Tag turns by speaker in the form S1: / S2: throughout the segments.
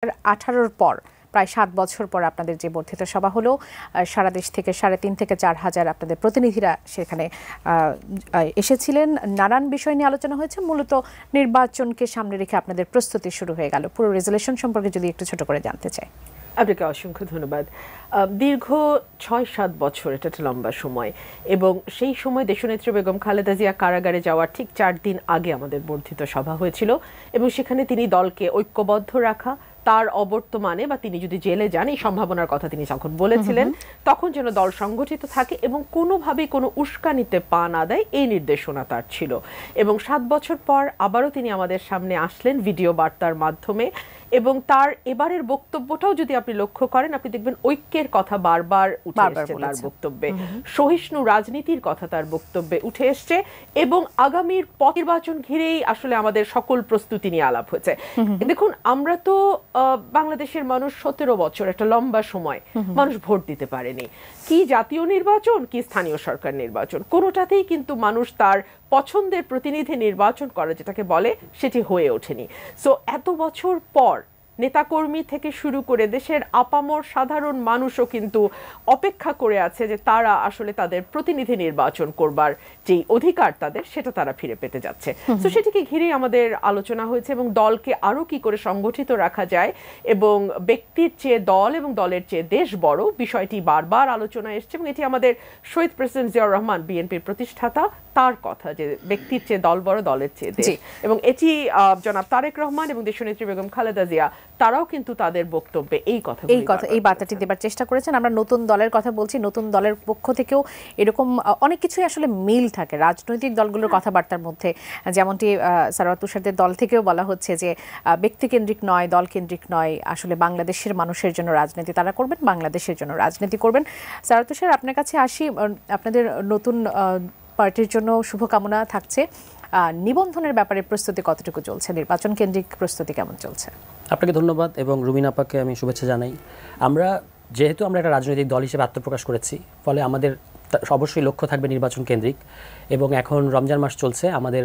S1: 2018 পর প্রায় 7 বছর পর আপনাদের যে বর্ধিত সভা হলো, সারা দেশ থেকে 3,500 থেকে 4,000 আপনাদের প্রতিনিধিরা সেখানে এসেছিলেন। নানান বিষয় নিয়ে আলোচনা হয়েছে, মূলত নির্বাচনকে সামনে রেখে আপনাদের প্রস্তুতি শুরু হয়ে গেল। পুরো রেজুলেশন সম্পর্কে যদি একটু ছোট করে জানতে চাই।
S2: আপনাকে অসংখ্য ধন্যবাদ। দীর্ঘ 6-7 বছর, এটা একটা লম্বা সময়, এবং সেই সময় দেশনেত্রী বেগম খালেদা জিয়া কারাগারে যাওয়ার ঠিক 4 দিন আগে আমাদের বর্ধিত সভা হয়েছিল, এবং সেখানে তিনি দলকে ঐক্যবদ্ধ রাখা, তার অবর্তমানে বা তিনি যদি জেলে যান এই সম্ভাবনার কথা তিনি যখন বলেছিলেন, তখন যেন দল সংগঠিত থাকে এবং কোনোভাবেই কোনো উস্কানিতে পা না দেয়, এই নির্দেশনা তার ছিল। এবং 7 বছর পর আবারও তিনি আমাদের সামনে আসলেন ভিডিও বার্তার মাধ্যমে, এবং তার এবারের বক্তব্যটাও যদি আপনি লক্ষ্য করেন, আপনি দেখবেন ঐক্যের কথা বারবার উঠে এসছে তার বক্তব্যে, সহিষ্ণু রাজনীতির কথা তার বক্তব্যে উঠে এসছে, এবং আগামীর পথ নির্বাচন ঘিরেই আসলে আমাদের সকল প্রস্তুতি নিয়ে আলাপ হয়েছে। দেখুন, আমরা তো বাংলাদেশের মানুষ 17 বছর, একটা লম্বা সময় মানুষ ভোট দিতে পারেনি। কি জাতীয় নির্বাচন, কি স্থানীয় সরকার নির্বাচন, কোনোটাতেই কিন্তু মানুষ তার পছন্দের প্রতিনিধি নির্বাচন করে যেটাকে বলে, সেটি হয়ে ওঠেনি। সো এত বছর পর নেতাকর্মী থেকে শুরু করে দেশের আপামর সাধারণ মানুষও কিন্তু অপেক্ষা করে আছে যে তারা আসলে তাদের প্রতিনিধি নির্বাচন করবার যেই অধিকার তাদের, সেটা তারা ফিরে পেতে যাচ্ছে। তো সেটিকে ঘিরেই আমাদের আলোচনা হয়েছে, এবং দলকে আরো কি করে সংগঠিত রাখা যায়, এবং ব্যক্তির চেয়ে দল এবং দলের চেয়ে দেশ বড়, বিষয়টি বারবার আলোচনা এসছে। এবং এটি আমাদের শহীদ প্রেসিডেন্ট জিয়াউর রহমান, বিএনপির প্রতিষ্ঠাতা, তার কথা যে ব্যক্তির চেয়ে দল বড়, দলের চেয়ে দেশ। এবং এটি জনাব তারেক রহমান এবং দেশনেত্রী বেগম খালেদা জিয়া তারাও কিন্তু তাদের বক্তব্যে এই
S1: বার্তাটি দেবার চেষ্টা করেছেন। আমরা নতুন দলের কথা বলছি, নতুন দলের পক্ষ থেকেও এরকম অনেক কিছুই আসলে মিল থাকে রাজনৈতিক দলগুলোর কথাবার্তার মধ্যে, যেমনটি সারওয়ার তুষারদের দল থেকেও বলা হচ্ছে যে ব্যক্তিকেন্দ্রিক নয়, দল কেন্দ্রিক নয়, আসলে বাংলাদেশের মানুষের জন্য রাজনীতি তারা করবেন, বাংলাদেশের জন্য রাজনীতি করবেন। সারওয়ার তুষার, আপনার কাছে আসি। আপনাদের নতুন পার্টির জন্য শুভকামনা থাকছে। নিবন্ধনের ব্যাপারে প্রস্তুতি কতটুকু চলছে? নির্বাচন কেন্দ্রিক প্রস্তুতি কেমন চলছে?
S3: আপনাকে ধন্যবাদ, এবং রুমিন আপাকে আমি শুভেচ্ছা জানাই। যেহেতু আমরা একটা রাজনৈতিক দল হিসেবে আত্মপ্রকাশ করেছি, ফলে আমাদের অবশ্যই লক্ষ্য থাকবে নির্বাচন কেন্দ্রিক। এবং এখন রমজান মাস চলছে, আমাদের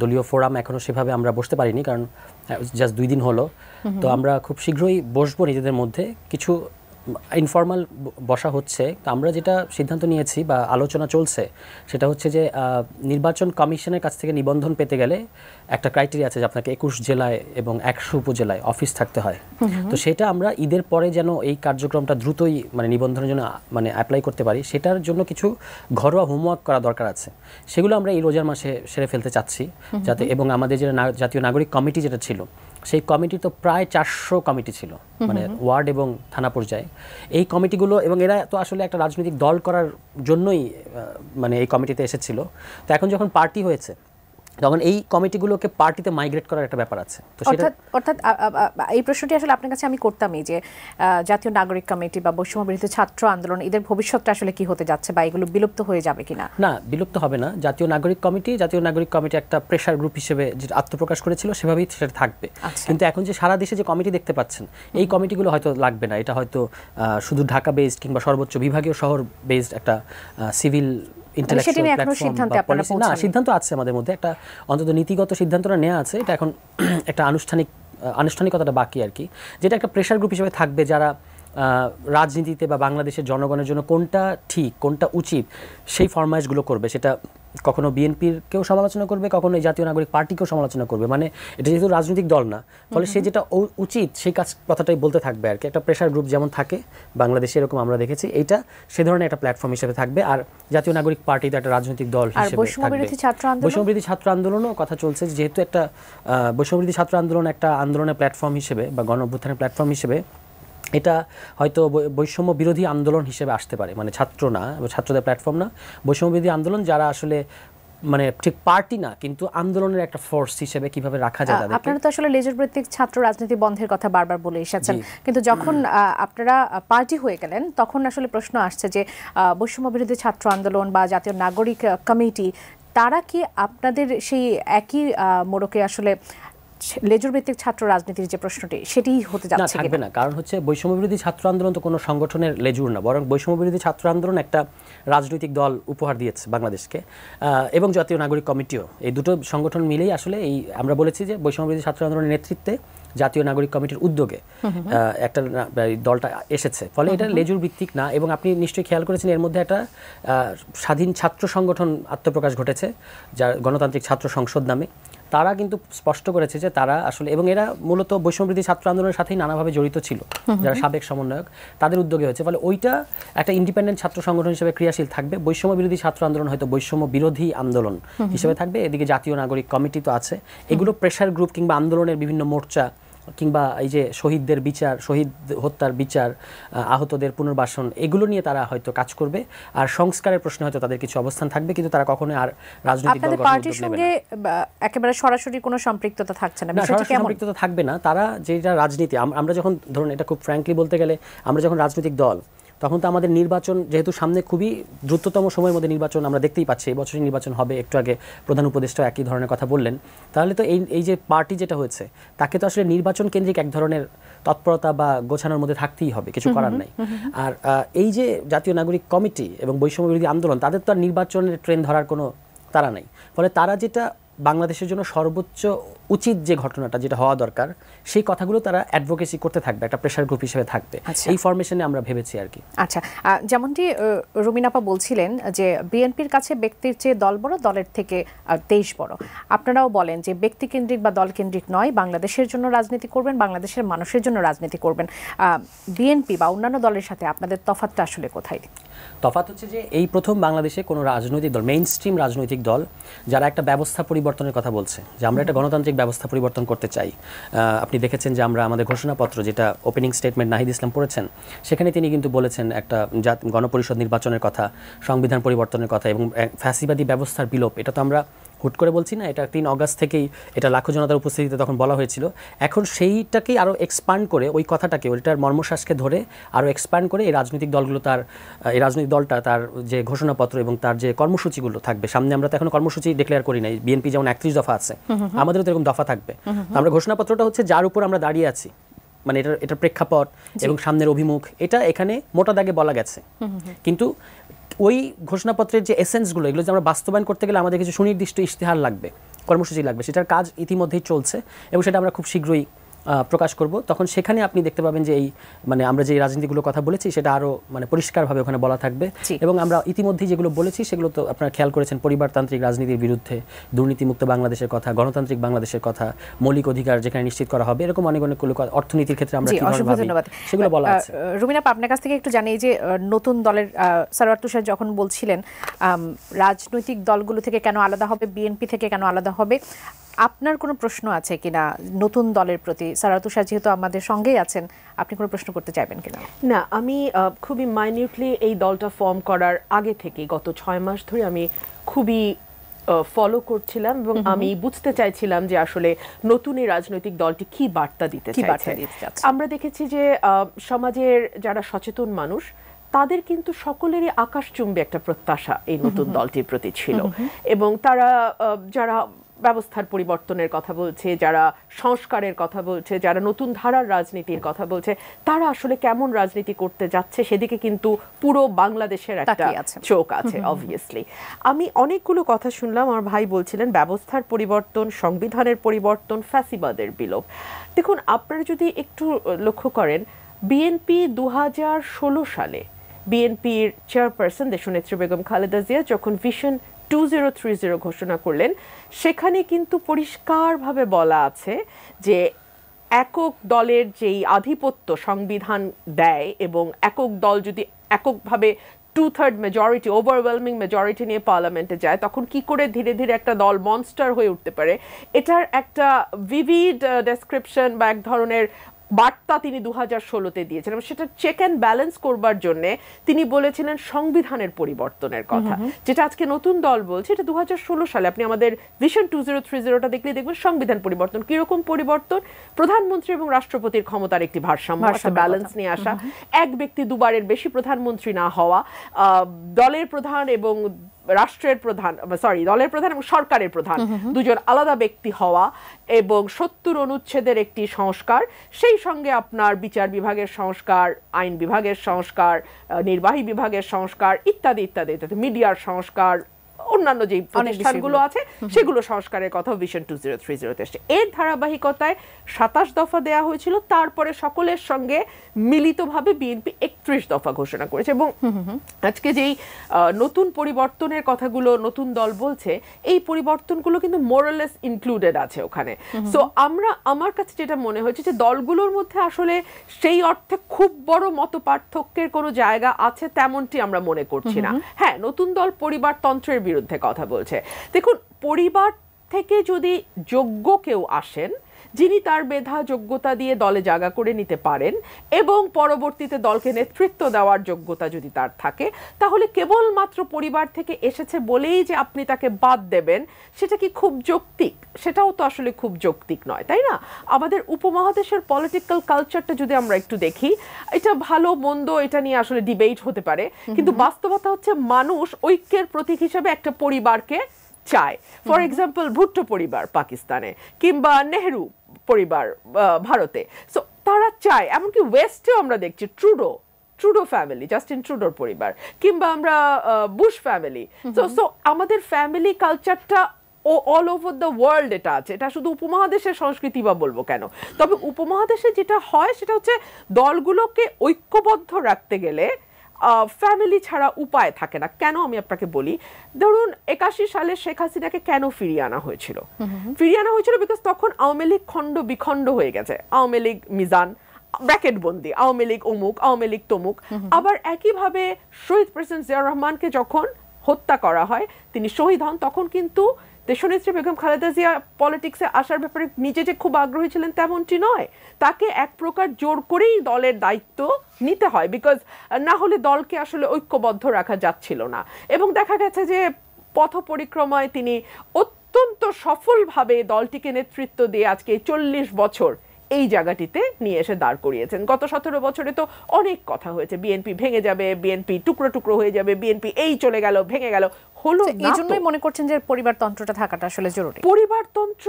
S3: দলীয় ফোরাম এখনও সেভাবে আমরা বসতে পারিনি, কারণ জাস্ট 2 দিন হলো। তো আমরা খুব শীঘ্রই বসবো নিজেদের মধ্যে, কিছু ইনফর্মাল বসা হচ্ছে। তো আমরা যেটা সিদ্ধান্ত নিয়েছি বা আলোচনা চলছে, সেটা হচ্ছে যে নির্বাচন কমিশনের কাছ থেকে নিবন্ধন পেতে গেলে একটা ক্রাইটেরিয়া আছে যে আপনাকে 21 জেলায় এবং 100 উপজেলায় অফিস থাকতে হয়। তো সেটা আমরা ঈদের পরে যেন এই কার্যক্রমটা দ্রুতই নিবন্ধনের জন্য অ্যাপ্লাই করতে পারি, সেটার জন্য কিছু ঘরোয়া হোমওয়ার্ক করা দরকার আছে। সেগুলো আমরা এই রোজার মাসে সেরে ফেলতে চাচ্ছি, যাতে এবং আমাদের যে জাতীয় নাগরিক কমিটি যেটা ছিল, সেই কমিটি তো প্রায় 400 কমিটি ছিল, ওয়ার্ড এবং থানা পর্যায়ে এই কমিটিগুলো, এবং এরা তো আসলে একটা রাজনৈতিক দল করার জন্যই এই কমিটিতে এসেছিল। তো এখন যখন পার্টি হয়েছে, তখন এই কমিটিগুলোকে পার্টিতে মাইগ্রেট করার একটা ব্যাপার আছে। তো
S1: অর্থাৎ এই প্রশ্নটি আসলে আপনার কাছে আমি করতামই যে জাতীয় নাগরিক কমিটি বা বৈষম্য বিরোধী ছাত্র আন্দোলন, এদের ভবিষ্যৎটা আসলে কি হতে যাচ্ছে, বা এগুলো বিলুপ্ত হয়ে যাবে কিনা?
S3: না, বিলুপ্ত হবে না। জাতীয় নাগরিক কমিটি একটা প্রেশার গ্রুপ হিসেবে যে আত্মপ্রকাশ করেছিল, সেভাবেই সেটা থাকবে। কিন্তু এখন যে সারা দেশে যে কমিটি দেখতে পাচ্ছেন, এই কমিটিগুলো হয়তো লাগবে না। এটা হয়তো শুধু ঢাকা বেসড কিংবা সর্বোচ্চ বিভাগীয় শহর বেসড একটা সিভিল সিদ্ধান্ত আছে আমাদের মধ্যে, একটা অন্তত নীতিগত সিদ্ধান্তটা নেওয়া আছে। এটা এখন একটা আনুষ্ঠানিকতাটা বাকি আর কি, যেটা একটা প্রেশার গ্রুপ হিসেবে থাকবে, যারা রাজনীতিতে বা বাংলাদেশের জনগণের জন্য কোনটা ঠিক কোনটা উচিত সেই ফরমাইশগুলো করবে। সেটা কখনো বিএনপিরকেও সমালোচনা করবে, কখনো এই জাতীয় নাগরিক পার্টিকেও সমালোচনা করবে। এটা যেহেতু রাজনৈতিক দল না, ফলে সে যেটা উচিত সেই কথাটাই বলতে থাকবে আর কি। একটা প্রেশার গ্রুপ যেমন থাকে বাংলাদেশে, এরকম আমরা দেখেছি, এইটা সে ধরনের একটা প্ল্যাটফর্ম হিসেবে থাকবে। আর জাতীয় নাগরিক পার্টি তো একটা রাজনৈতিক দল হিসেবে
S1: বৈষম্য বিরোধী
S3: ছাত্র আন্দোলনও কথা চলছে, যেহেতু একটা বৈষম্য বিরোধী ছাত্র আন্দোলন একটা আন্দোলনের প্ল্যাটফর্ম হিসেবে বা গণ অভ্যুত্থানের প্ল্যাটফর্ম হিসেবে, এটা হয়তো বৈষম্য বিরোধী আন্দোলন হিসেবে আসতে পারে। ছাত্র না, ছাত্রদের প্ল্যাটফর্ম না, বৈষম্য বিরোধী আন্দোলন, যারা আসলে ঠিক পার্টি না, কিন্তু আন্দোলনের একটা ফোর্স হিসেবে কিভাবে রাখা যায় তাদেরকে।
S1: আপনারা তো আসলে লেজুর ভিত্তিক ছাত্র রাজনীতি বন্ধের কথা বারবার বলে এসেছেন, কিন্তু যখন আপনারা পার্টি হয়ে গেলেন, তখন আসলে প্রশ্ন আসছে যে বৈষম্য বিরোধী ছাত্র আন্দোলন বা জাতীয় নাগরিক কমিটি, তারা কি আপনাদের সেই একই মোড়কে আসলে লেজুর ভিত্তিক ছাত্র রাজনীতির যে প্রশ্নটি, সেটি হতে যাচ্ছে
S3: থাকবে না? কারণ হচ্ছে বৈষম্য বিরোধী ছাত্র আন্দোলন তো কোনো সংগঠনের লেজুর না, বরং বৈষম্য বিরোধী ছাত্র আন্দোলন একটা রাজনৈতিক দল উপহার দিয়েছে বাংলাদেশকে, এবং জাতীয় নাগরিক কমিটিও। এই দুটো সংগঠন মিলেই আসলে আমরা বলেছি যে বৈষম্য বিরোধী ছাত্র আন্দোলনের নেতৃত্বে জাতীয় নাগরিক কমিটির উদ্যোগে একটা দলটা এসেছে, ফলে এটা লেজুর ভিত্তিক না। এবং আপনি নিশ্চয়ই খেয়াল করেছেন এর মধ্যে একটা স্বাধীন ছাত্র সংগঠন আত্মপ্রকাশ ঘটেছে, যার গণতান্ত্রিক ছাত্র সংসদ নামে। তারা কিন্তু স্পষ্ট করেছে যে তারা আসলে, এবং এরা মূলত বৈষম্যবিরোধী ছাত্র আন্দোলনের সাথেই নানাভাবে জড়িত ছিল, যারা সাবেক সমন্বয়ক, তাদের উদ্যোগে হয়েছে। ফলে ওইটা একটা ইন্ডিপেন্ডেন্ট ছাত্র সংগঠন হিসেবে ক্রিয়াশীল থাকবে। বৈষম্য বিরোধী ছাত্র আন্দোলন হয়তো বৈষম্য বিরোধী আন্দোলন হিসেবে থাকবে। এদিকে জাতীয় নাগরিক কমিটি তো আছে, এগুলো প্রেশার গ্রুপ কিংবা আন্দোলনের বিভিন্ন মোর্চা কিংবা এই যে শহীদদের বিচার, শহীদ হত্যার বিচার, আহতদের পুনর্বাসন, এগুলো নিয়ে তারা হয়তো কাজ করবে। আর সংস্কারের প্রশ্নে হয়তো তাদের কিছু অবস্থান থাকবে, কিন্তু তারা কখনোই আর রাজনৈতিক দল গঠনের
S1: পার্টির সঙ্গে একেবারে সরাসরি কোনো সম্পৃক্ততা থাকছে না।
S3: সম্পৃক্ততা থাকবে না। তারা যেটা রাজনীতি, আমরা যখন ধরুন এটা খুব ফ্র্যাঙ্কলি বলতে গেলে, আমরা যখন রাজনৈতিক দল, তখন তো আমাদের নির্বাচন, যেহেতু সামনে খুবই দ্রুততম সময়ের মধ্যে নির্বাচন আমরা দেখতেই পাচ্ছি, এই বছরই নির্বাচন হবে, একটু আগে প্রধান উপদেষ্টা একই ধরনের কথা বললেন। তাহলে তো এই যে পার্টি যেটা হয়েছে, তাকে তো আসলে নির্বাচন কেন্দ্রিক এক ধরনের তৎপরতা বা গোছানোর মধ্যে থাকতেই হবে, কিছু করার নাই। আর এই যে জাতীয় নাগরিক কমিটি এবং বৈষম্য বিরোধী আন্দোলন, তাদের তো আর নির্বাচনের ট্রেন ধরার কোনো তারা নেই। ফলে তারা যেটা বাংলাদেশের জন্য সর্বোচ্চ উচিত যে ঘটনাটা যেটা হওয়া দরকার, সেই কথাগুলো তারা অ্যাডভোকেসি করতে থাকবে, একটা প্রেশার গ্রুপ হিসেবে থাকবে। এই ফরমেশনে আমরা ভেবেছি আর কি।
S1: আচ্ছা, যেমনটি রুমিনা আপা বলছিলেন যে বিএনপির কাছে ব্যক্তির চেয়ে দল বড়, দলের থেকে দেশ বড়। আপনারাও বলেন যে ব্যক্তিকেন্দ্রিক বা দলকেন্দ্রিক নয়, বাংলাদেশের জন্য রাজনীতি করবেন, বাংলাদেশের মানুষের জন্য রাজনীতি করবেন। বিএনপি বা অন্যান্য দলের সাথে আপনাদের তফাৎটা আসলে কোথায়?
S3: তফাৎ হচ্ছে যে এই প্রথম বাংলাদেশে কোনো রাজনৈতিক দল, মেইন স্ট্রিম রাজনৈতিক দল, যারা একটা ব্যবস্থা পরিবর্তনের কথা বলছে, যে আমরা একটা গণতান্ত্রিক ব্যবস্থা পরিবর্তন করতে চাই। আপনি দেখেছেন যে আমরা আমাদের ঘোষণাপত্র, যেটা ওপেনিং স্টেটমেন্ট নাহিদ ইসলাম পড়েছেন, সেখানে তিনি কিন্তু বলেছেন একটা গণপরিষদ নির্বাচনের কথা, সংবিধান পরিবর্তনের কথা এবং ফ্যাসিবাদী ব্যবস্থার বিলোপ। এটা তো আমরা হুট করে বলছি না, এটা 3 অগাস্ট থেকেই এটা লাখো জনতার উপস্থিতিতে তখন বলা হয়েছিল। এখন সেইটাকেই আরও এক্সপ্যান্ড করে, ওই কথাটাকে, ওইটার মর্মশ্বাসকে ধরে আরও এক্সপ্যান্ড করে এই রাজনৈতিক দলগুলো এই রাজনৈতিক দলটা তার যে ঘোষণাপত্র এবং তার যে কর্মসূচিগুলো থাকবে সামনে, আমরা তো এখন কর্মসূচি ডিক্লেয়ার করি নাই। বিএনপি যেমন 31 দফা আছে, আমাদেরও তো এরকম দফা থাকবে। আমরা ঘোষণাপত্রটা হচ্ছে যার উপর আমরা দাঁড়িয়ে আছি, মানে এটা প্রেক্ষাপট এবং সামনের অভিমুখ, এটা এখানে মোটা দাগে বলা গেছে। কিন্তু ওই ঘোষণাপত্রের যে এসেন্সগুলো, এগুলো যে আমরা বাস্তবায়ন করতে গেলে আমাদের কিছু সুনির্দিষ্ট ইশতেহার লাগবে, কর্মসূচি লাগবে। সেটার কাজ ইতিমধ্যেই চলছে এবং সেটা আমরা খুব শীঘ্রই প্রকাশ করব। তখন সেখানে আপনি দেখতে পাবেন যে এই মানে আমরা যে রাজনীতিগুলো কথা বলেছি সেটা আরও মানে পরিষ্কারভাবে ওখানে বলা থাকবে। এবং আমরা ইতিমধ্যেই যেগুলো বলেছি সেগুলো তো আপনারা খেয়াল করেছেন, পরিবারতান্ত্রিক রাজনীতির বিরুদ্ধে, দুর্নীতিমুক্ত বাংলাদেশের কথা, গণতান্ত্রিক বাংলাদেশের কথা, মৌলিক অধিকার যেখানে নিশ্চিত করা হবে, এরকম অনেকগুলো অর্থনীতির ক্ষেত্রে আমরা সেগুলো বলা আছে।
S1: রুমিনা আপা, আপনার কাছ থেকে একটু জানি যে নতুন দলের সারওয়ার তুষার যখন বলছিলেন রাজনৈতিক দলগুলো থেকে কেন আলাদা হবে, বিএনপি থেকে কেন আলাদা হবে, আপনার কোনো প্রশ্ন আছে কিনা নতুন দলের প্রতি? সারওয়ার তুষার যেহেতু আমাদের সঙ্গেই আছেন, আপনি কোনো প্রশ্ন করতে চাইবেন কিনা?
S2: না, আমি খুবই মাইনিউটলি এই দলটা ফর্ম করার আগে থেকে গত 6 মাস ধরে আমি খুবই ফলো করছিলাম এবং আমি বুঝতে চাইছিলাম যে আসলে নতুন এই রাজনৈতিক দলটি কি বার্তা দিতে চাইছে। আমরা দেখেছি যে সমাজের যারা সচেতন মানুষ, তাদের কিন্তু সকলেরই আকাশচুম্বী একটা প্রত্যাশা এই নতুন দলটির প্রতি ছিল। এবং তারা যারা ব্যবস্থার পরিবর্তনের কথা বলছে, যারা সংস্কারের কথা বলছে, যারা নতুন ধারার রাজনীতির কথা বলছে, তারা আসলে কেমন রাজনীতি করতে যাচ্ছে সেদিকে কিন্তু পুরো বাংলাদেশের একটা চোখ আছে অবভিয়াসলি। আমি অনেকগুলো কথা শুনলাম, আমার ভাই বলছিলেন ব্যবস্থার পরিবর্তন, সংবিধানের পরিবর্তন, ফ্যাসিবাদের বিলোপ। দেখুন, আপনারা যদি একটু লক্ষ্য করেন, বিএনপি 2016 সালে বিএনপির চেয়ারপারসন দেশনেত্রী বেগম খালেদা জিয়া যখন ভিশন 2030 ঘোষণা করলেন, সেখানে কিন্তু পরিষ্কারভাবে বলা আছে যে একক দলের যেই আধিপত্য সংবিধান দেয় এবং একক দল যদি এককভাবে 2/3 মেজরিটি, ওভারওয়েলমিং মেজরিটি নিয়ে পার্লামেন্টে যায়, তখন কি করে ধীরে ধীরে একটা দল মনস্টার হয়ে উঠতে পারে, এটার একটা ভিভিড ডেসক্রিপশন বা এক ধরনের বার্তা তিনি 2016-তে দিয়েছেন। এবং সেটা চেক অ্যান্ড ব্যালেন্স করবার জন্যে তিনি বলেছিলেন সংবিধানের পরিবর্তনের কথা, যেটা আজকে নতুন দল বলছে। এটা 2016 সালে আপনি আমাদের ভিশন 2030টা দেখলে দেখবেন সংবিধান পরিবর্তন। কিরকম পরিবর্তন? প্রধানমন্ত্রী এবং রাষ্ট্রপতির ক্ষমতার একটি ভারসাম্য, একটা ব্যালেন্স নিয়ে আসা, এক ব্যক্তি দুবারের বেশি প্রধানমন্ত্রী না হওয়া, দলের প্রধান এবং রাষ্ট্রের প্রধান, দলের প্রধান এবং সরকারের প্রধান দুজন আলাদা ব্যক্তি হওয়া, এবং 70 অনুচ্ছেদের একটি সংস্কার, সেই সঙ্গে আপনার বিচার বিভাগের সংস্কার, আইন বিভাগের সংস্কার, নির্বাহী বিভাগের সংস্কার, ইত্যাদি ইত্যাদি ইত্যাদি, মিডিয়ার সংস্কার, অন্যান্য যে প্রতিষ্ঠানগুলো আছে সেগুলো সংস্কারের কথাও ভিশন 2030 এসছে। এর ধারাবাহিকতায় 27 দফা দেয়া হয়েছিল, তারপরে সকলের সঙ্গে মিলিতভাবে বিএনপি 31 দফা ঘোষণা করেছে। এবং আজকে যেই নতুন পরিবর্তনের কথাগুলো নতুন দল বলছে, এই পরিবর্তনগুলো কিন্তু মোরালেস ইনক্লুডেড আছে ওখানে। সো আমার কাছে যেটা মনে হয়েছে যে দলগুলোর মধ্যে আসলে সেই অর্থে খুব বড় মত পার্থক্যের কোনো জায়গা আছে তেমনটি আমরা মনে করছি না। হ্যাঁ, নতুন দল পরিবারতন্ত্রের বিরুদ্ধে কথা বলছে। দেখুন, পরিবার থেকে যদি যোগ্য কেউ আসেন, যিনি তার মেধা যোগ্যতা দিয়ে দলে জায়গা করে নিতে পারেন এবং পরবর্তীতে দলকে নেতৃত্ব দেওয়ার যোগ্যতা যদি তার থাকে, তাহলে কেবলমাত্র পরিবার থেকে এসেছে বলেই যে আপনি তাকে বাদ দেবেন, সেটা কি খুব যৌক্তিক? সেটাও তো আসলে খুব যৌক্তিক নয়, তাই না? আমাদের উপমহাদেশের পলিটিক্যাল কালচারটা যদি আমরা একটু দেখি, এটা ভালো মন্দ এটা নিয়ে আসলে ডিবেট হতে পারে, কিন্তু বাস্তবতা হচ্ছে মানুষ ঐক্যের প্রতীক হিসেবে একটা পরিবারকে চায়। ফর এক্সাম্পল, ভুট্টো পরিবার পাকিস্তানে, কিংবা নেহেরু পরিবার ভারতে, সো তারা চায়। এমনকি ওয়েস্টেও আমরা দেখছি ট্রুডো ফ্যামিলি, জাস্টিন ট্রুডোর পরিবার, কিংবা আমরা বুশ ফ্যামিলি। সো আমাদের ফ্যামিলি কালচারটা অল ওভার দ্য ওয়ার্ল্ড এটা আছে। এটা শুধু উপমহাদেশের সংস্কৃতি বা বলবো কেন, তবে উপমহাদেশে যেটা হয় সেটা হচ্ছে দলগুলোকে ঐক্যবদ্ধ রাখতে গেলে ফ্যামিলি ছাড়া উপায় থাকে না। কেন আমি আপনাকে বলি, ধরুন 81 সালে শেখ হাসিনাকে কেন ফিরিয়ে আনা হয়েছিল? বিকজ তখন আওয়ামী লীগ খণ্ড বিখণ্ড হয়ে গেছে। আওয়ামী লীগ মিজান, ব্র্যাকেট বন্দি, আওয়ামী লীগ অমুক, আওয়ামী লীগ তমুক। আবার একইভাবে শহীদ প্রেসিডেন্ট জিয়াউর রহমানকে যখন হত্যা করা হয়, তিনি শহীদ হন, তখন কিন্তু দেশনেত্রী বেগম খালেদা জিয়া পলিটিক্সে আসার ব্যাপারে নিজে যে খুব আগ্রহী ছিলেন তেমনটি নয়। তাকে এক প্রকার জোর করেই দলের দায়িত্ব নিতে হয়, বিকজ না হলে দলকে আসলে ঐক্যবদ্ধ রাখা যাচ্ছিল না। এবং দেখা গেছে যে পথ পরিক্রমায় তিনি অত্যন্ত সফলভাবে দলটিকে নেতৃত্ব দিয়ে আজকে 40 বছর এই জায়গাটিতে নিয়ে এসে দাঁড় করিয়েছেন। গত 17 বছরে তো অনেক কথা হয়েছে, বিএনপি ভেঙে যাবে, বিএনপি টুকরো টুকরো হয়ে যাবে, বিএনপি এই চলে গেল, ভেঙে গেল, হলো না।
S1: এই জন্যই মনে করছেন যে পরিবারতন্ত্রটা থাকাটা আসলে জরুরি?
S2: পরিবারতন্ত্র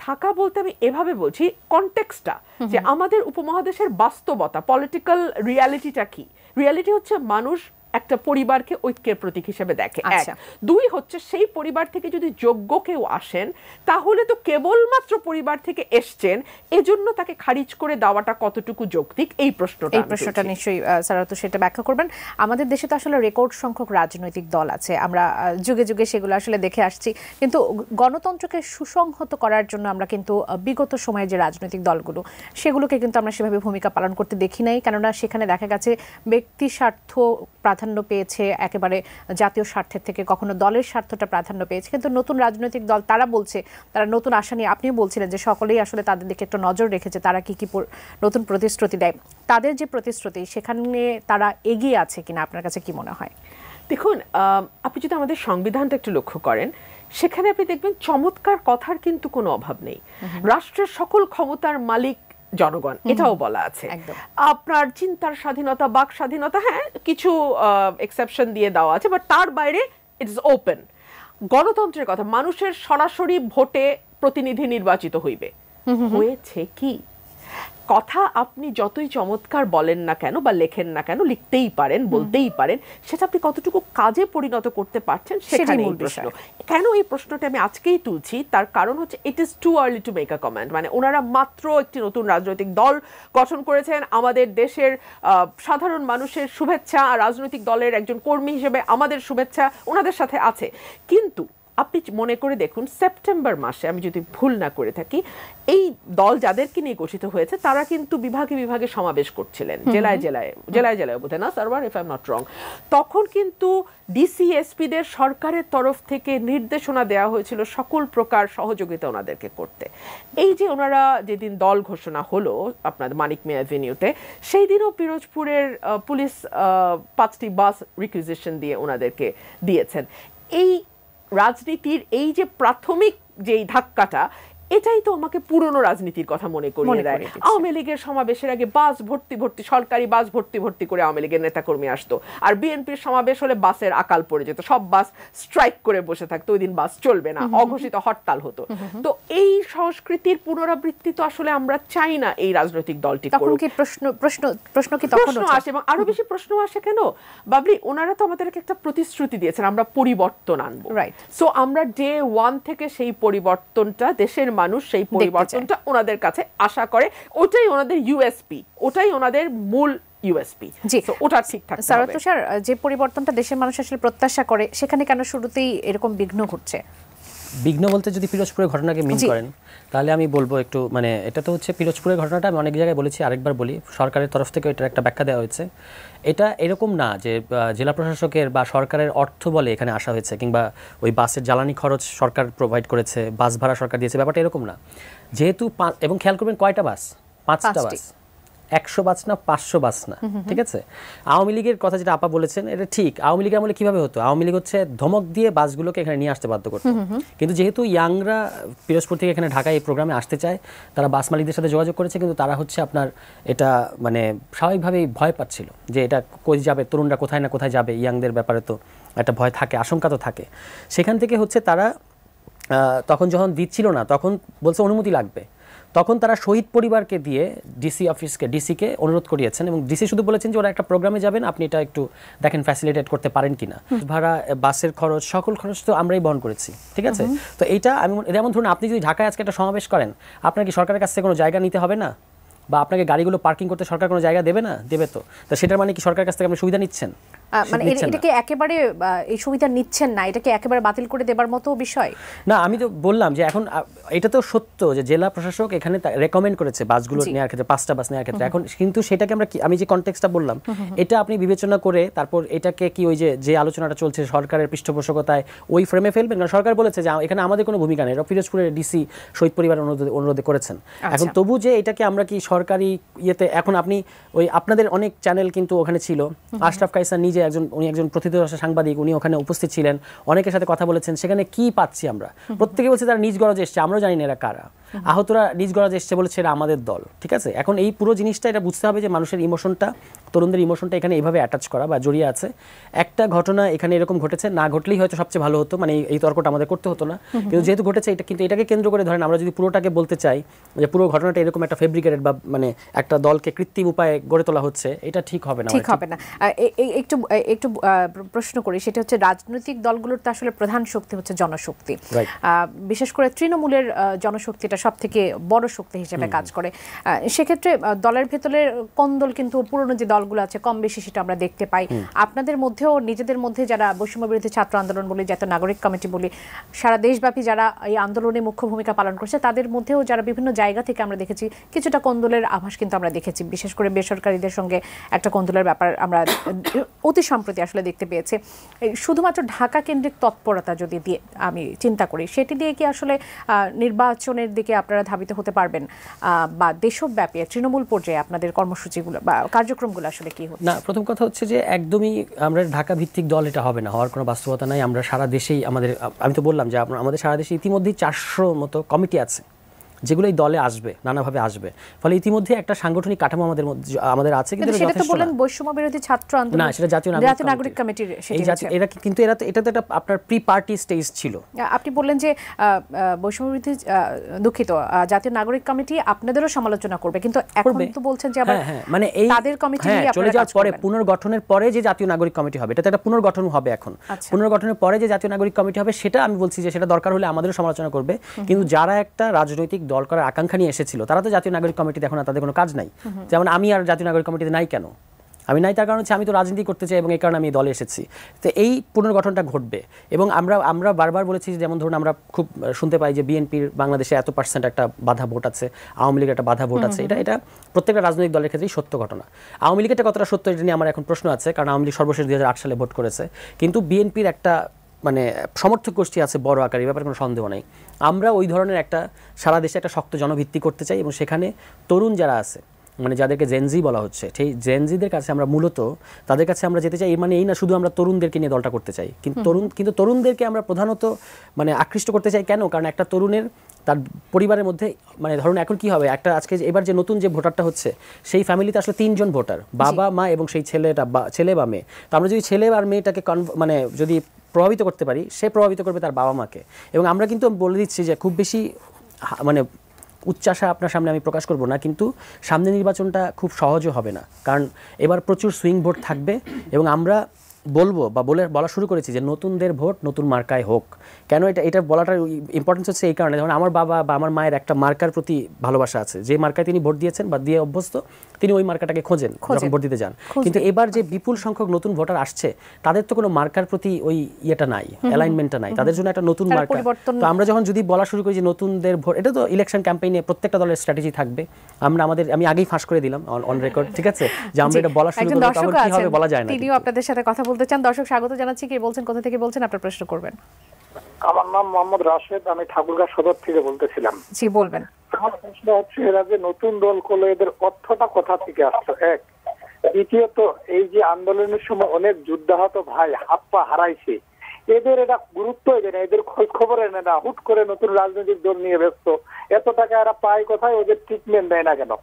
S2: থাকা বলতে আমি এভাবে বলছি, কনটেক্সটটা যে আমাদের উপমহাদেশের বাস্তবতা, পলিটিক্যাল রিয়ালিটিটা কি। রিয়ালিটি হচ্ছে মানুষ একটা পরিবারকে ঐক্যের প্রতীক হিসেবে দেখে, এক। দুই হচ্ছে সেই পরিবার থেকে যদি যোগ্য কেউ আসেন, তাহলে তো কেবলমাত্র পরিবার থেকে এসছেন, এজন্য তাকে খারিজ করে দেওয়াটা কতটুকু যৌক্তিক, এই প্রশ্নটা
S1: নিশ্চয়ই স্যার তো সেটা ব্যাখ্যা করবেন। আমাদের দেশে তো আসলে রেকর্ড সংখ্যক রাজনৈতিক দল আছে, আমরা যুগে যুগে সেগুলো আসলে দেখে আসছি, কিন্তু গণতন্ত্রকে সুসংহত করার জন্য আমরা কিন্তু বিগত সময়ে যে রাজনৈতিক দলগুলো, সেগুলোকে কিন্তু আমরা সেভাবে ভূমিকা পালন করতে দেখি নাই। কেননা সেখানে দেখা গেছে ব্যক্তি স্বার্থ প্রাধান্য পেয়েছে একেবারে জাতীয় স্বার্থের থেকে, কখনো দলের স্বার্থটা প্রাধান্য পেয়েছে। কিন্তু নতুন রাজনৈতিক দল তারা বলছে, তারা নতুন আশা নিয়ে, আপনিও বলছিলেন যে সকলেই আসলে তাদের দিকে একটু নজর রেখেছে, তারা কি কি নতুন প্রতিশ্রুতি দেয়। তাদের যে প্রতিশ্রুতি, সেখানে তারা এগিয়ে আছে কিনা আপনার কাছে কি মনে হয়?
S2: দেখুন, আপনি যদি আমাদের সংবিধানটা একটু লক্ষ্য করেন, সেখানে আপনি দেখবেন চমৎকার কথার কিন্তু কোনো অভাব নেই। রাষ্ট্রের সকল ক্ষমতার মালিক জনগণ, এটাও বলা আছে। আপনার চিন্তার স্বাধীনতা, বাক স্বাধীনতা, হ্যাঁ কিছু এক্সেপশন দিয়ে দেওয়া আছে, বাট তার বাইরে ইটস ওপেন। গণতন্ত্রের কথা, মানুষের সরাসরি ভোটে প্রতিনিধি নির্বাচিত হইবে, হয়েছে কি? কথা আপনি যতই চমৎকার বলেন না কেন বা লেখেন না কেন, লিখতেই পারেন, বলতেই পারেন, সেটা আপনি কতটুকু কাজে পরিণত করতে পারছেন সেটাই প্রশ্ন। কেন এই প্রশ্নটা আমি আজকেই তুলছি, তার কারণ হচ্ছে it is too early to make a comment. মানে ওনারা মাত্র একটি নতুন রাজনৈতিক দল গঠন করেছেন, আমাদের দেশের সাধারণ মানুষের শুভেচ্ছা, রাজনৈতিক দলের একজন কর্মী হিসেবে আমাদের শুভেচ্ছা ওনাদের সাথে আছে। কিন্তু আপনি মনে করে দেখুন, সেপ্টেম্বর মাসে, আমি যদি ভুল না করে থাকি, এই দল যাদেরকে নিয়ে গঠিত হয়েছে তারা কিন্তু বিভাগে বিভাগে সমাবেশ করছিলেন, জেলায় জেলায় বোধ হয় না server, if I am not wrong. তখন কিন্তু ডিসিএসপিদের সরকারের তরফ থেকে নির্দেশনা দেওয়া হয়েছিল সকল প্রকার সহযোগিতা ওনাদেরকে করতে। এই যে ওনারা যেদিন দল ঘোষণা হলো আপনাদের মানিক মিয়া অ্যাভিনিউতে, সেই দিনও পিরোজপুরের পুলিশ 5টি বাস রিকুইজিশন দিয়ে ওনাদেরকে দিয়েছেন। এই রাজনীতির এই যে প্রাথমিক যেই ধাক্কাটা, এটাই তো আমাকে পুরনো রাজনীতির কথা মনে করিয়ে দেয়। আওয়ামী লীগের সমাবেশের আগে বাস ভর্তি ভর্তি, সরকারি বাস ভর্তি ভর্তি করে আওয়ামী লীগের নেতাকর্মী আসতো, আর বিএনপির সমাবেশ হলে বাসের আকাল পড়ে যেত, সব বাস স্ট্রাইক করে বসে থাকতো, ওই দিন বাস চলবে না, অঘোষিত হরতাল হতো। তো এই সংস্কৃতির পুনরাবৃত্তি তো আসলে আমরা চাই না এই রাজনৈতিক দলটি করুক।
S1: প্রশ্ন কি তখন
S2: আসে, এবং আরো বেশি প্রশ্ন আসে কেন বাবলি, ওনারা তো আমাদেরকে একটা প্রতিশ্রুতি দিয়েছেন আমরা পরিবর্তন আনবো, সো আমরা ডে ওয়ান থেকে সেই পরিবর্তনটা, দেশের মানুষ সেই পরিবর্তনটা ওনাদের কাছে আশা করে, ওটাই ওনাদের ইউএসপি, ওটাই ওনাদের মূল ইউএসপি।
S1: জি,
S2: ওটা ঠিকঠাক
S1: সারাত তুষার, যে পরিবর্তনটা দেশের মানুষ আসলে প্রত্যাশা করে, সেখানে কেন শুরুতেই এরকম বিঘ্ন ঘটছে?
S3: বিঘ্ন বলতে যদি পিরোজপুরের ঘটনাকে মিন করেন তাহলে আমি বলবো একটু, মানে এটা তো হচ্ছে পিরোজপুরের ঘটনাটা আমি অনেক জায়গায় বলেছি, আরেকবার বলি, সরকারের তরফ থেকে এটার একটা ব্যাখ্যা দেওয়া হয়েছে। এটা এরকম না যে জেলা প্রশাসকের বা সরকারের অর্থ বলে এখানে আসা হয়েছে, কিংবা ওই বাসের জ্বালানি খরচ সরকার প্রোভাইড করেছে, বাস ভাড়া সরকার দিয়েছে, ব্যাপারটা এরকম না। যেহেতু এবং খেয়াল করবেন কয়টা বাস, 5টা বাস, 100 বাস না, 500 বাস না, ঠিক আছে। আওয়ামী লীগের কথা যেটা আপা বলেছেন এটা ঠিক। আওয়ামী লীগের আমলে কিভাবে হতো, আওয়ামী লীগ হচ্ছে ধমক দিয়ে বাসগুলোকে এখানে নিয়ে আসতে বাধ্য করতো, কিন্তু যেহেতু ইয়াংরা পিরোজপুর থেকে এখানে ঢাকায় এই প্রোগ্রামে আসতে চায়, তারা বাস মালিকদের সাথে যোগাযোগ করেছে, কিন্তু তারা হচ্ছে আপনার এটা মানে স্বাভাবিকভাবেই ভয় পাচ্ছিল যে এটা কই যাবে, তরুণরা কোথায় না কোথায় যাবে, ইয়াংদের ব্যাপারে তো একটা ভয় থাকে, আশঙ্কা তো থাকে। সেখান থেকে হচ্ছে তারা তখন যখন দিচ্ছিল না, তখন বলছে অনুমতি লাগবে, তখন তারা শহীদ পরিবারকে দিয়ে ডিসিকে অনুরোধ করিয়েছেন, এবং ডিসি শুধু বলেছেন যে ওরা একটা প্রোগ্রামে যাবেন, আপনি এটা একটু দেখেন ফ্যাসিলিটেট করতে পারেন কিনা, ভাড়া, বাসের খরচ, সকল খরচ তো আমরাই বহন করেছি, ঠিক আছে। তো এইটা আমি যেমন ধরুন আপনি যদি ঢাকায় আজকে একটা সমাবেশ করেন, আপনার কি সরকারের কাছ থেকে কোনো জায়গা নিতে হবে না, বা আপনাকে গাড়িগুলো পার্কিং করতে সরকার কোনো জায়গা দেবে না? দেবে তো। তো সেটার মানে কি সরকারের কাছ থেকে আপনি সুবিধা নিচ্ছেন?
S1: মানে এটাকে একেবারে এই সুবিধা নিচ্ছেন না, এটাকে একেবারে বাতিল করে দেবার মতো বিষয়
S3: না। আমি তো বললাম যে এখন এটা তো সত্য যে জেলা প্রশাসক এখানে রেকমেন্ড করেছে বাসগুলো নেওয়ার ক্ষেত্রে, 5টা বাস নেওয়ার ক্ষেত্রে। এখন কিন্তু সেটাকে আমি যে কনটেক্সটটা বললাম, এটা আপনি বিবেচনা করে তারপর এটাকে কি ওই যে আলোচনাটা চলছে সরকারের পৃষ্ঠপোষকতায় ওই ফ্রেমে ফেলবেন, কারণ সরকার বলেছে যে এখানে আমাদের কোনো ভূমিকা নেই, পিরোজপুরের ডিসি শহীদ পরিবার অনুরোধে করেছেন। এখন তবু যে এটাকে আমরা কি সরকারি ইয়েতে, এখন আপনি ওই আপনাদের অনেক চ্যানেল কিন্তু ওখানে ছিল, আশরাফ কায়সার নিজে উনি একজন প্রথিতযশা সাংবাদিক, উনি ওখানে উপস্থিত ছিলেন, অনেকের সাথে কথা বলেছেন। সেখানে কি পাচ্ছি আমরা, প্রত্যেকে বলছে তারা নিজ গরজে এসছে, আমরাও জানি না এরা কারা, আহতরা নিজ গরজে এসছে বলেছে এরা আমাদের দল, ঠিক আছে। এখন এই পুরো জিনিসটা এটা বুঝতে হবে যে মানুষের ইমোশনটা, তরুণদের ইমোশনটা এখানে এইভাবে অ্যাটাচ করা বা জড়িয়ে আছে। একটা ঘটনা এখানে এরকম ঘটেছে, না ঘটলেই হয়তো সবচেয়ে ভালো হতো, মানে এই তর্কটা আমাদের করতে হতো না, কিন্তু যেহেতু ঘটেছে এটা, কিন্তু এটাকে কেন্দ্র করে ধরেন আমরা যদি পুরোটাকে বলতে চাই যে পুরো ঘটনাটা এরকম একটা ফেব্রিকেটেড বা মানে একটা দলকে কৃত্রিম উপায়ে গড়ে তোলা হচ্ছে, এটা ঠিক হবে না,
S1: ঠিক হবে না। একটু প্রশ্ন করি, সেটা হচ্ছে রাজনৈতিক দলগুলোর তো আসলে প্রধান শক্তি হচ্ছে জনশক্তি, বিশেষ করে তৃণমূলের জনশক্তিটা সব থেকে বড় শক্তি হিসেবে কাজ করে। সেক্ষেত্রে দলের ভেতরের কোন্দল কিন্তু পুরনো যে দলগুলো আছে কম বেশি সেটা আমরা দেখতে পাই। আপনাদের মধ্যেও নিজেদের মধ্যে যারা বৈষম্য বিরোধী ছাত্র আন্দোলন বলি, জাতীয় নাগরিক কমিটি বলি, সারা দেশব্যাপী যারা এই আন্দোলনে মুখ্য ভূমিকা পালন করছে, তাদের মধ্যেও যারা বিভিন্ন জায়গা থেকে আমরা দেখেছি কিছুটা কোন্দলের আভাস কিন্তু আমরা দেখেছি, বিশেষ করে বেসরকারিদের সঙ্গে একটা কোন্দলের ব্যাপার আমরা অতি সম্প্রতি আসলে দেখতে পেয়েছি। শুধুমাত্র ঢাকা কেন্দ্রিক তৎপরতা যদি দিয়ে আমি চিন্তা করি, সেটি দিয়ে কি আসলে নির্বাচনের দিকে আপনারা ধাবিত হতে পারবেন, বা দেশব্যাপী তৃণমূল পর্যায়ে আপনাদের কর্মসূচিগুলো বা কার্যক্রমগুলো আসলে কি হচ্ছে?
S3: না, প্রথম কথা হচ্ছে যে একদমই আমরা ঢাকা ভিত্তিক দল এটা হবে না, হওয়ার কোনো বাস্তবতা নাই। আমরা সারা দেশেই আমি তো বললাম যে আমাদের সারা দেশে ইতিমধ্যেই 400 মতো কমিটি আছে যেগুলো এই দলে আসবে, নানাভাবে আসবে, ফলে ইতিমধ্যে একটা সাংগঠনিক কাঠামো আমাদের আছে। কিন্তু
S1: সেটা তো বলেন বৈষম্য বিরোধী ছাত্র আন্দোলন,
S3: না সেটা জাতীয় নাগরিক কমিটির, এরা কিন্তু এটা তো একটা আপনার প্রি পার্টি স্টেজ ছিল।
S1: আপনি বললেন যে বৈষম্য বিরোধী, দুঃখিত, জাতীয় নাগরিক কমিটি আপনাদেরও সমালোচনা করবে, কিন্তু এখন তো বলছেন যে আবার
S3: মানে এই
S1: তাদের কমিটি নিয়ে
S3: চলে যাওয়ার পরে পুনর্গঠনের পরে যে জাতীয় নাগরিক কমিটি হবে, এটা তো একটা পুনর্গঠন হবে। এখন পুনর্গঠনের পরে যে জাতীয় নাগরিক কমিটি হবে, সেটা আমি বলছি যে সেটা দরকার হলে আমাদেরও সমালোচনা করবে, কিন্তু যারা একটা রাজনৈতিক দল করার আকাঙ্ক্ষা নিয়ে এসেছিল তারা তো জাতীয় নাগরিক কমিটিতে এখন তাদের কোনো কাজ নাই। যেমন আমি আর জাতীয় নাগরিক কমিটিতে নাই। কেন আমি নাই? তার কারণ হচ্ছে আমি তো রাজনীতি করতে চাই এবং এই কারণে আমি দলে এসেছি। তো এই পুনর্গঠনটা ঘটবে, এবং আমরা বারবার বলেছি, যেমন ধরুন আমরা খুব শুনতে পাই যে বিএনপির বাংলাদেশে এত % একটা বাধা ভোট আছে, আওয়ামী লীগের একটা বাধা ভোট আছে। এটা প্রত্যেকটা রাজনৈতিক দলের ক্ষেত্রেই সত্য ঘটনা। আওয়ামী লীগেরটা কতটা সত্য এটা নিয়ে আমার এখন প্রশ্ন আছে, কারণ আওয়ামী লীগ সর্বশেষ 2008 সালে ভোট করেছে, কিন্তু বিএনপির একটা মানে সমর্থক গোষ্ঠী আছে বড় আকারে, ব্যাপারে কোনো সন্দেহ নেই। আমরা ওই ধরনের একটা সারা দেশে একটা শক্ত জনভিত্তি করতে চাই, এবং সেখানে তরুণ যারা আছে, মানে যাদেরকে জেনজি বলা হচ্ছে, সেই জেনজিদের কাছে আমরা মূলত তাদের কাছে আমরা যেতে চাই। মানে এই না শুধু আমরা তরুণদেরকে নিয়ে দলটা করতে চাই, কিন্তু তরুণদেরকে আমরা প্রধানত মানে আকৃষ্ট করতে চাই। কেন? কারণ একটা তরুণের তার পরিবারের মধ্যে মানে ধরুন এখন কি হবে একটা আজকে এবার যে নতুন যে ভোটারটা হচ্ছে সেই ফ্যামিলিতে আসলে 3 জন ভোটার, বাবা মা এবং সেই ছেলে বা মেয়ে। তো আমরা যদি ছেলে আর মেয়েটাকে মানে যদি প্রভাবিত করতে পারি, সে প্রভাবিত করবে তার বাবা মাকে। এবং আমরা কিন্তু বলে দিচ্ছি যে খুব বেশি মানে উচ্চাশা আপনার সামনে আমি প্রকাশ করব না, কিন্তু সামনে নির্বাচনটা খুব সহজও হবে না, কারণ এবার প্রচুর সুইং ভোট থাকবে। এবং আমরা বলবো বা বলা শুরু করেছি যে নতুনদের ভোট নতুন মার্কায় হোক। কেন এটা বলাটার ইম্পর্টেন্স হচ্ছে এই কারণে, যেমন আমার বাবা বা আমার মায়ের একটা মার্কার প্রতি ভালোবাসা আছে, যে মার্কায় তিনি ভোট দিয়েছেন বা দিয়ে অভ্যস্ত, তিনি ওই মার্কাটাকে খোঁজেন যখন ভোট দিতে যান। কিন্তু এবার যে বিপুল সংখ্যক নতুন ভোটার আসছে, তাদের তো কোনো মার্কার প্রতি ওই ইয়েটা নাই, অ্যালাইনমেন্টটা নাই, তাদের জন্য একটা নতুন মার্কা। তো আমরা যখন যদি বলা শুরু করি যে নতুনদের ভোট, এটা তো ইলেকশন ক্যাম্পেইনে প্রত্যেকটা দলের স্ট্র্যাটেজি থাকবে। আমি আগেই ফাঁস করে দিলাম অন রেকর্ড, ঠিক আছে, যে আমরা এটা বলা শুরু করব, তখন কি হবে বলা যায় না।
S1: তিনিও আপনাদের সাথে কথা বলতে চান। দর্শক স্বাগত জানাচ্ছি, কে বলছেন, কোথা থেকে বলছেন, আপনার প্রশ্ন করবেন।
S4: আমার নাম মোহাম্মদ রাশেদ, আমি ঠাকুরগাঁ সদর থেকে বলতেছিলাম।
S1: জি বলবেন।
S4: আমার প্রশ্ন হচ্ছে, এরা যে নতুন দল করলো, এদের অর্থটা কোথা থেকে আসছে, এক। দ্বিতীয়ত, এই যে আন্দোলনের সময় অনেক যুদ্ধাহত ভাই হাত পা হারাইছে, এদের এটা গুরুত্ব দেয় না, এদের খোঁজ খবর এনে না, হুট করে নতুন রাজনৈতিক দল নিয়ে ব্যস্ত। এত টাকা এরা পায় কোথায়, ওদের ট্রিটমেন্ট দেয় না কেন?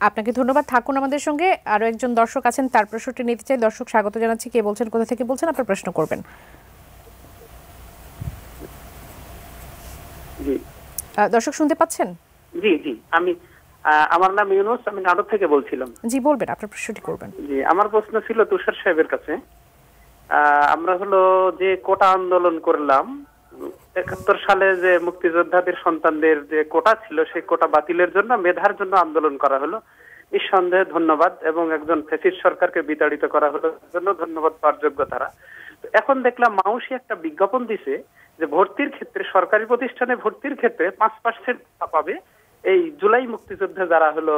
S1: আপনাকে ধন্যবাদ, থাকুন আমাদের সঙ্গে। আরো একজন দর্শক আছেন, তার প্রশ্নটি নিতে চাই। দর্শক স্বাগত জানাচ্ছি, কে বলছেন, কোথা থেকে বলছেন, আপনার প্রশ্ন করবেন।
S5: জি
S1: দর্শক শুনতে পাচ্ছেন?
S5: জি জি আমি আমার নাম ইউনুস, আমি নাটোর থেকে বলছিলাম।
S1: জি বলবেন, আপনার প্রশ্নটি করবেন।
S5: জি, আমার প্রশ্ন ছিল তুষার সাহেবের কাছে। আমরা হলো যে কোটা আন্দোলন করলাম 71 সালে, যে মুক্তিযোদ্ধাদের সন্তানদের যে কোটা ছিল, সেই কোটা বাতিলের জন্য, মেধার জন্য আন্দোলন করা হলো, নিঃসন্দেহে ধন্যবাদ। এবং একজন ফ্যাসিস্ট সরকারকে বিতাড়িত করা হলো, জন্য ধন্যবাদ পাওয়ার যোগ্য তারা। এখন দেখলাম মাউসি একটা বিজ্ঞাপন দিছে যে ভর্তির ক্ষেত্রে, সরকারি প্রতিষ্ঠানে ভর্তির ক্ষেত্রে 5% পাবে এই জুলাই মুক্তিযুদ্ধে যারা হলো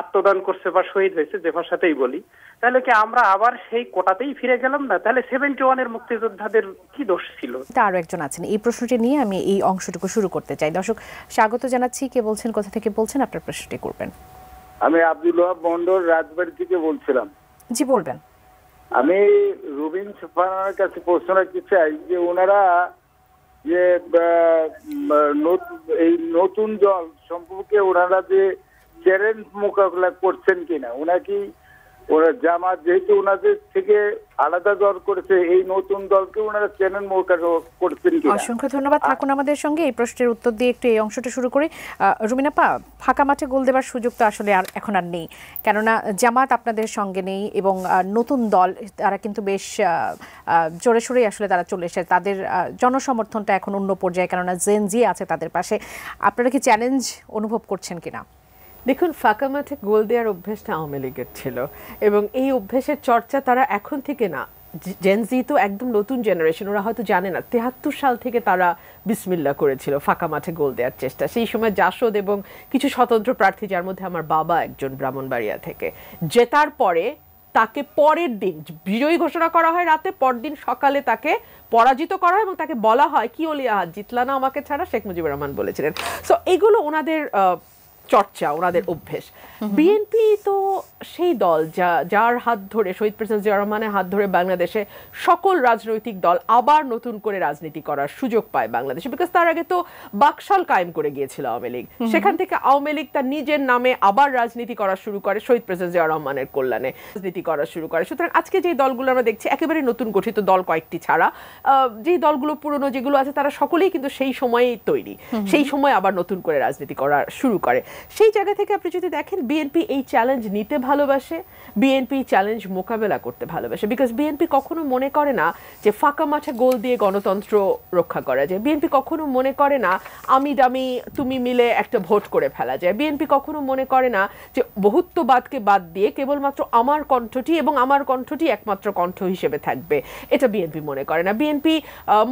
S5: আত্মদান করছে বা শহীদ হয়েছে, যে ভাষাতেই বলি। তাহলে কি আমরা আবার সেই কোটাতেই ফিরে গেলাম না? তাহলে 71-এর মুক্তিযোদ্ধাদের কি দোষ ছিল?
S1: আরো একজন আছেন, এই প্রশ্নটি নিয়ে আমি এই অংশটুকু শুরু করতে চাই। দর্শক স্বাগত জানাচ্ছি, কে বলছেন, কোথা থেকে বলছেন, আপনার প্রশ্নটি করবেন।
S6: আমি আব্দুল ওয়াহাব মন্ডল, রাজবাড়ি থেকে বলছিলাম।
S1: জি বলবেন।
S6: আমি রুবিন সুফানের কাছে প্রশ্ন রাখতে চাই যে ওনারা যে এই নতুন দল সম্পর্কে ওনারা যে চ্যালেঞ্জ মোকাবেলা করছেন কিনা, ওনাকে ওরা জামাত যেহেতু ওনাদের থেকে আলাদা দল করেছে, এই নতুন দলকে ওনারা চ্যালেঞ্জ মোকাবেলা করছেন কিনা?
S1: অসংখ্য ধন্যবাদ, থাকুন আমাদের সঙ্গে। এই প্রশ্নের উত্তর দিয়ে একটু এই অংশটা শুরু করি। রুমিন আপা, ফাঁকা মাঠে গোল দেবার সুযোগ তো আসলে এখন আর নেই, কেননা জামাত আপনাদের সঙ্গে নেই এবং নতুন দল তারা কিন্তু বেশ জোরে সোরেই আসলে তারা চলে এসেছে, তাদের জনসমর্থনটা এখন অন্য পর্যায়ে, কেননা জেন জি আছে তাদের পাশে। আপনারা কি চ্যালেঞ্জ অনুভব করছেন কিনা?
S2: দেখুন, ফাঁকা মাঠে গোল দেওয়ার অভ্যেসটা আওয়ামী লীগের ছিল, এবং এই অভ্যেসের চর্চা তারা এখন থেকে না, জেনজি তো একদম নতুন জেনারেশন, ওরা হয়তো জানে না 73 সাল থেকে তারা বিসমিল্লাহ করেছিল ফাঁকা মাঠে গোল দেওয়ার চেষ্টা। সেই সময় জাসদ এবং কিছু স্বতন্ত্র প্রার্থী, যার মধ্যে আমার বাবা একজন, ব্রাহ্মণবাড়িয়া থেকে, জেতার পরে তাকে পরের দিন বিজয়ী ঘোষণা করা হয়, রাতে পরদিন সকালে তাকে পরাজিত করা হয় এবং তাকে বলা হয় কি ওলিয়া হাত জিতলা না আমাকে ছাড়া, শেখ মুজিবুর রহমান বলেছিলেন। সো এগুলো ওনাদের চর্চা, ওনাদের অভ্যেস। বিএনপি তো সেই দল যার হাত ধরে, শহীদ প্রেসিডেন্ট জিয়া রহমানের হাত ধরে বাংলাদেশে সকল রাজনৈতিক দল আবার নতুন করে রাজনীতি করার সুযোগ পায় বাংলাদেশে, বিকজ তার আগে তো বাকশাল কায়েম করে গিয়েছিল আওয়ামী লীগ। সেখান থেকে আওয়ামী লীগ তার নিজের নামে আবার রাজনীতি করা শুরু করে, শহীদ প্রেসিডেন্ট জিয়া রহমানের কল্যাণে রাজনীতি করা শুরু করে। সুতরাং আজকে যে দলগুলো আমরা দেখছি, একেবারে নতুন গঠিত দল কয়েকটি ছাড়া, যেই দলগুলো পুরনো যেগুলো আছে, তারা সকলেই কিন্তু সেই সময়েই তৈরি, সেই সময় আবার নতুন করে রাজনীতি করা শুরু করে। সেই জায়গা থেকে আপনি যদি দেখেন, বিএনপি এই চ্যালেঞ্জ নিতে ভালোবাসে, বিএনপি চ্যালেঞ্জ মোকাবেলা করতে ভালোবাসে, বিকজ বিএনপি কখনো মনে করে না যে ফাঁকা মাঠে গোল দিয়ে গণতন্ত্র রক্ষা করা যায়। বিএনপি কখনো মনে করে না আমি দামি তুমি মিলে একটা ভোট করে ফেলা যায়। বিএনপি কখনো মনে করে না যে বহুত্ববাদকে বাদ দিয়ে কেবলমাত্র আমার কণ্ঠটি এবং আমার কণ্ঠটি একমাত্র কণ্ঠ হিসেবে থাকবে, এটা বিএনপি মনে করে না। বিএনপি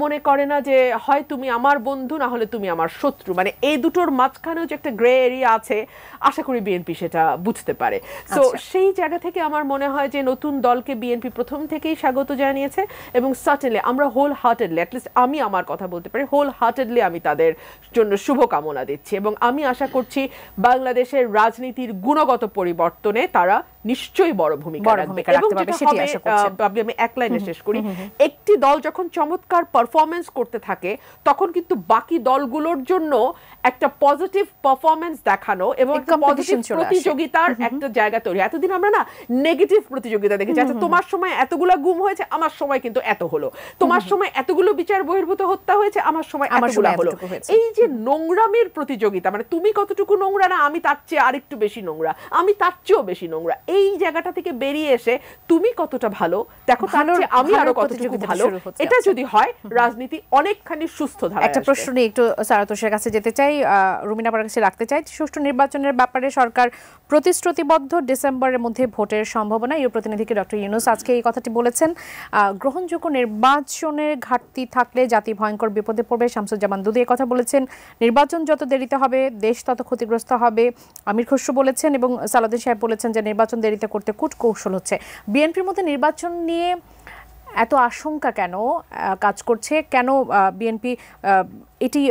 S2: মনে করে না যে হয় তুমি আমার বন্ধু, না হলে তুমি আমার শত্রু, মানে এই দুটোর মাঝখানেও যে একটা গ্রে এরিয়া আছে, আশা করি বিএনপি সেটা বুঝতে পারে। তো সেই জায়গা থেকে আমার মনে হয় যে নতুন দলকে বিএনপি প্রথম থেকেই স্বাগত জানিয়েছে, এবং সার্টেনলি আমরা হোল হার্টেডলি, অ্যাটলিস্ট আমি আমার কথা বলতে পারি, হোল হার্টেডলি আমি তাদের জন্য শুভকামনা দিচ্ছি, এবং আমি আশা করছি বাংলাদেশের রাজনীতির গুণগত পরিবর্তনে তারা নিশ্চয়ই বড় ভূমিকা রাখবে। এবং যেটা হবে, আমি এক লাইনে শেষ করি, একটি একটি দল যখন চমৎকার পারফরমেন্স করতে থাকে তখন কিন্তু বাকি দলগুলোর জন্য একটা পজিটিভ পারফরমেন্স দেখানো এবং একটা পজিটিভ প্রতিযোগিতার একটা জায়গা তৈরি। এতদিন আমরা না নেগেটিভ প্রতিযোগিতা দেখেছি, আচ্ছা তোমার সময় এতগুলো গুম হয়েছে, আমার সময় কিন্তু এত হলো, তোমার সময় এতগুলো বিচার বহির্ভূত হত্যা হয়েছে, আমার সময় এতগুলো হলো। এই যে নোংরামের প্রতিযোগিতা, মানে তুমি কতটুকু নোংরা না আমি তার চেয়ে আরেকটু বেশি নোংরা, আমি তার চেয়েও বেশি নোংরা, এই জায়গাটা থেকে বেরিয়ে এসে তুমি কতটা ভালো দেখো, তার চেয়ে আমি আরো কতটুকু ভালো, এটা যদি হয় রাজনীতি অনেকখানি সুস্থ ধারায়।
S1: একটা প্রশ্ন নিয়ে একটু সারা তুষারের কাছে যেতে চাই, রুমিনা আপার কাছে রাখতে চাই। সুষ্ঠু নির্বাচনের ব্যাপারে সরকার প্রতিশ্রুতিবদ্ধ, ডিসেম্বরের মধ্যে ভোটের সম্ভাবনা। ইউ প্রতিনিধিকে ডক্টর ইউনূস আজকে এই কথাটি বলেছেন। গ্রহণযোগ্য নির্বাচনের ঘাটতি থাকলে জাতি ভয়ঙ্কর বিপদে পড়বে, শামসুজ্জামান দুদু এই কথা বলেছেন। নির্বাচন যত দেরিতে হবে দেশ তত ক্ষতিগ্রস্ত হবে, আমির খসরু বলেছেন, এবং সালাউদ্দিন সাহেব বলেছেন যে নির্বাচন দেরিতে করতে কূটকৌশল হচ্ছে। বিএনপির মধ্যে নির্বাচন নিয়ে এত আশঙ্কা কেন কাজ করছে? কেন বিএনপি এটি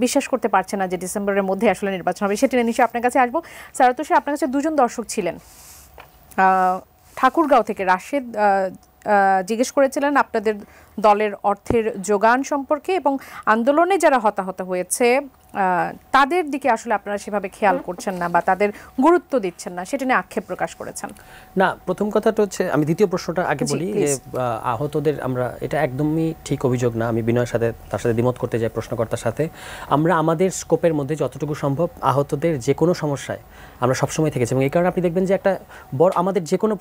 S1: বিশ্বাস করতে পারছে না যে ডিসেম্বরের মধ্যে আসলে নির্বাচন হবে? সেটি নিয়ে নিশ্চয়ই আপনার কাছে আসবো। সারা তুষার, আপনার কাছে দুজন দর্শক ছিলেন ঠাকুরগাঁও থেকে। রাশেদ জিজ্ঞেস করেছিলেন আপনাদের দলের অর্থের যোগান সম্পর্কে এবং আন্দোলনে যারা হতাহত হয়েছে তাদের দিকে আসলে আপনারা সেভাবে খেয়াল করছেন না বা তাদের গুরুত্ব দিচ্ছেন না, সেটা নিয়ে আক্ষেপ প্রকাশ করেছেন।
S3: না, প্রথম কথাটা হচ্ছে, আমি দ্বিতীয় প্রশ্নটা আগে বলি যে আহতদের, আমরা এটা একদমই ঠিক অভিযোগ না, আমি বিনয়ের সাথে তার সাথে দ্বিমত করতে যাই প্রশ্নকর্তার সাথে। আমরা আমাদের স্কোপের মধ্যে যতটুকু সম্ভব আহতদের যে কোনো সমস্যায় আমরা সবসময় থেকেছি, এবং এই কারণে আপনি দেখবেন যে একটা বড় আমাদের যে কোনো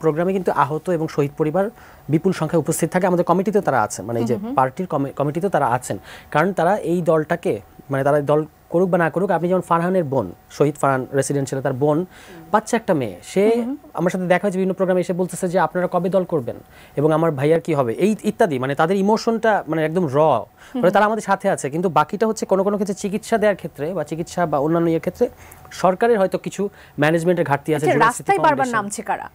S3: প্রোগ্রামে কিন্তু আহত এবং শহীদ পরিবার বিপুল সংখ্যায় উপস্থিত থাকে। আমাদের কমিটিতে তারা আছেন, মানে এই যে পার্টির কমিটিতে তারা আছেন, কারণ তারা এই দলটাকে, মানে তারা দল করুক বা না করুক, আপনি যেমন ফারহানের বোন, শহীদ ফারহান রেসিডেন্ট ছিল, তার বোন বাচ্চা একটা মেয়ে, সে আমার সাথে দেখা হয়েছে বিভিন্ন প্রোগ্রামে, এসে বলতেছে যে আপনারা কবে দল করবেন এবং আমার ভাইয়ার কি হবে, এই ইত্যাদি। মানে তাদের ইমোশনটা মানে একদম মানে তারা আমাদের সাথে আছে। কিন্তু বাকিটা হচ্ছে কোনো কোনো ক্ষেত্রে চিকিৎসা দেওয়ার ক্ষেত্রে বা চিকিৎসা বা অন্যান্য ইয়ের ক্ষেত্রে সরকারের হয়তো কিছু ম্যানেজমেন্টের ঘাটতি আছে।
S1: রাস্তায় বারবার নামছে কারা?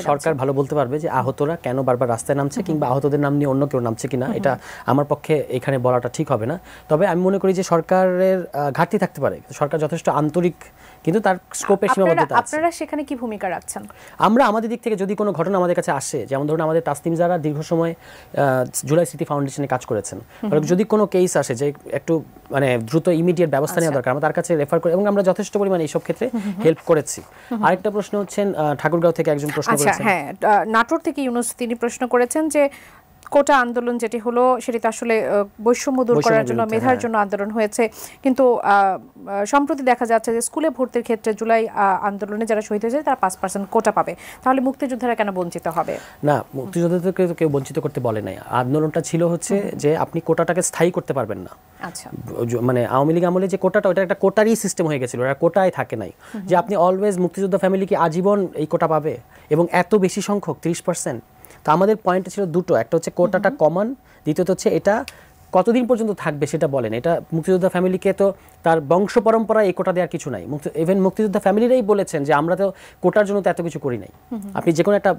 S3: সরকার ভালো বলতে পারবে যে আহতরা কেন বারবার রাস্তায় নামছে, কিংবা আহতদের নাম নিয়ে অন্য কেউ নামছে কিনা, এটা আমার পক্ষে এখানে বলাটা ঠিক হবে না। তবে আমি মনে করি যে সরকারের ঘাটতি থাকতে পারে, সরকার যথেষ্ট আন্তরিক, কিন্তু তার স্কোপে সীমাবদ্ধতা আছে।
S1: আপনারা সেখানে কি ভূমিকা রাখছেন?
S3: আমরা আমাদের দিক থেকে যদি কোনো ঘটনা আমাদের কাছে আসে, যেমন ধরুন আমাদের তাসনিম যারা দীর্ঘ সময় জুলাই স্মৃতি ফাউন্ডেশনে কাজ করেছেন, যদি কোনো কেস আসে যে একটু মানে দ্রুত ইমিডিয়েট ব্যবস্থা নেওয়া দরকার, আমরা তার কাছে রেফার করি এবং আমরা যথেষ্ট পরিমাণে এইসব ক্ষেত্রে হেল্প করেছি। আরেকটা প্রশ্ন হচ্ছেন ঠাকুরগাঁও থেকে একজন প্রশ্ন করেছেন,
S1: হ্যাঁ, নাটোর থেকে ইউনূস, তিনি প্রশ্ন করেছেন যে কোটা আন্দোলন যেটি হলো সেটি তো আসলে বৈষম্য দূর করার জন্য, মেধার জন্য আন্দোলন হয়েছে, কিন্তু সম্প্রতি দেখা যাচ্ছে যে স্কুলে ভর্তির ক্ষেত্রে জুলাই আন্দোলনে যারা শহীদ হয়েছে তারা 5% কোটা পাবে, তাহলে মুক্তিযোদ্ধারা কেন বঞ্চিত হবে?
S3: না, মুক্তিযোদ্ধাদেরকে কেউ বঞ্চিত করতে বলে নাই। আন্দোলনটা ছিল হচ্ছে যে আপনি কোটাটাকে স্থায়ী করতে পারবেন না।
S1: আচ্ছা,
S3: মানে আওয়ামী লীগ আমলে যে কোটাটা, ওটা একটা কোটারই সিস্টেম হয়ে গেছিল, ওরা কোটায় থাকে নাই যে আপনি অলওয়েজ মুক্তিযোদ্ধা ফ্যামিলি কি আজীবন এই কোটা পাবে এবং এত বেশি সংখ্যক 30%। তো আমাদের পয়েন্ট ছিল দুটো, একটা হচ্ছে কোটাটা কমান, দ্বিতীয়ত হচ্ছে এটা কতদিন পর্যন্ত থাকবে সেটা বলেন। এটা মুক্তিযোদ্ধা ফ্যামিলিকে তো তার বংশ পরম্পরায় এই কোটা দেওয়ার কিছু নাই। ইভেন মুক্তিযোদ্ধা ফ্যামিলিরাই বলেছেন যে আমরা তো কোটার জন্য তো এত কিছু করি নাই। আপনি যে কোনো একটা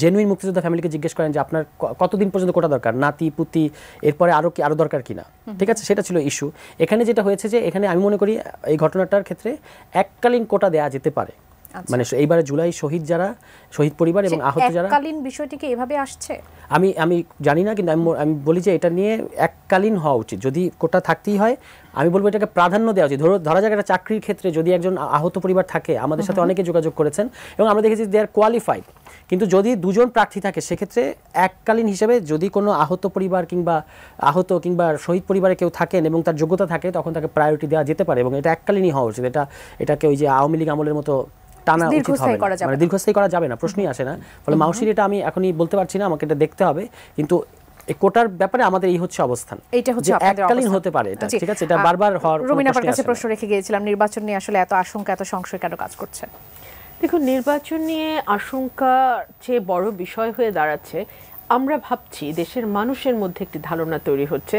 S3: জেনুইন মুক্তিযোদ্ধা ফ্যামিলিকে জিজ্ঞেস করেন যে আপনার কতদিন পর্যন্ত কোটা দরকার, নাতি পুতি এরপরে আরও দরকার কিনা, ঠিক আছে, সেটা ছিল ইস্যু। এখানে যেটা হয়েছে যে এখানে আমি মনে করি এই ঘটনাটার ক্ষেত্রে এককালীন কোটা দেওয়া যেতে পারে, মানে এইবারে জুলাই শহীদ যারা শহীদ পরিবার এবং আহত যারা,
S1: এককালীন বিষয়টিকে এভাবে আসছে
S3: আমি জানি না, কিন্তু আমি বলি যে এটা নিয়ে এককালীন হওয়া উচিত। যদি কোটা থাকতেই হয় আমি বলবো এটাকে প্রাধান্য দেওয়া উচিত। ধরা যাক একটা চাকরির ক্ষেত্রে যদি একজন আহত পরিবার থাকে, আমাদের সাথে অনেকে যোগাযোগ করেছেন এবং আমরা দেখেছি দে আর কোয়ালিফাইড, কিন্তু যদি দুজন প্রার্থী থাকে সেক্ষেত্রে এককালীন হিসেবে যদি কোনো আহত পরিবার কিংবা শহীদ পরিবারে কেউ থাকেন এবং তার যোগ্যতা থাকে তখন তাকে প্রায়োরিটি দেওয়া যেতে পারে এবং এটা এককালীনই হওয়া উচিত। এটাকে ওই যে আওয়ামী লীগ আমলের মতো টানা উচিত হবে, মানে দীর্ঘস্থায়ী করা যাবে না, প্রশ্নই আসে না। ফলে মাউসির এটা আমি এখনই বলতে পারছি না, আমাকে এটা দেখতে হবে। কিন্তু এই কোটার ব্যাপারে আমাদের এই হচ্ছে অবস্থান,
S1: এইটা হচ্ছে
S3: এককালীন হতে পারে এটা, ঠিক আছে, এটা বারবার হওয়ার।
S1: রুমিনা আপার কাছে প্রশ্ন রেখে গিয়েছিলাম, নির্বাচন নিয়ে আসলে এত আশঙ্কা, এত সংশয় কেন কাজ করছে?
S2: দেখুন, নির্বাচন নিয়ে আশঙ্কার চেয়ে বড় বিষয় হয়ে দাঁড়াচ্ছে, আমরা ভাবছি দেশের মানুষের মধ্যে একটি ধারণা তৈরি হচ্ছে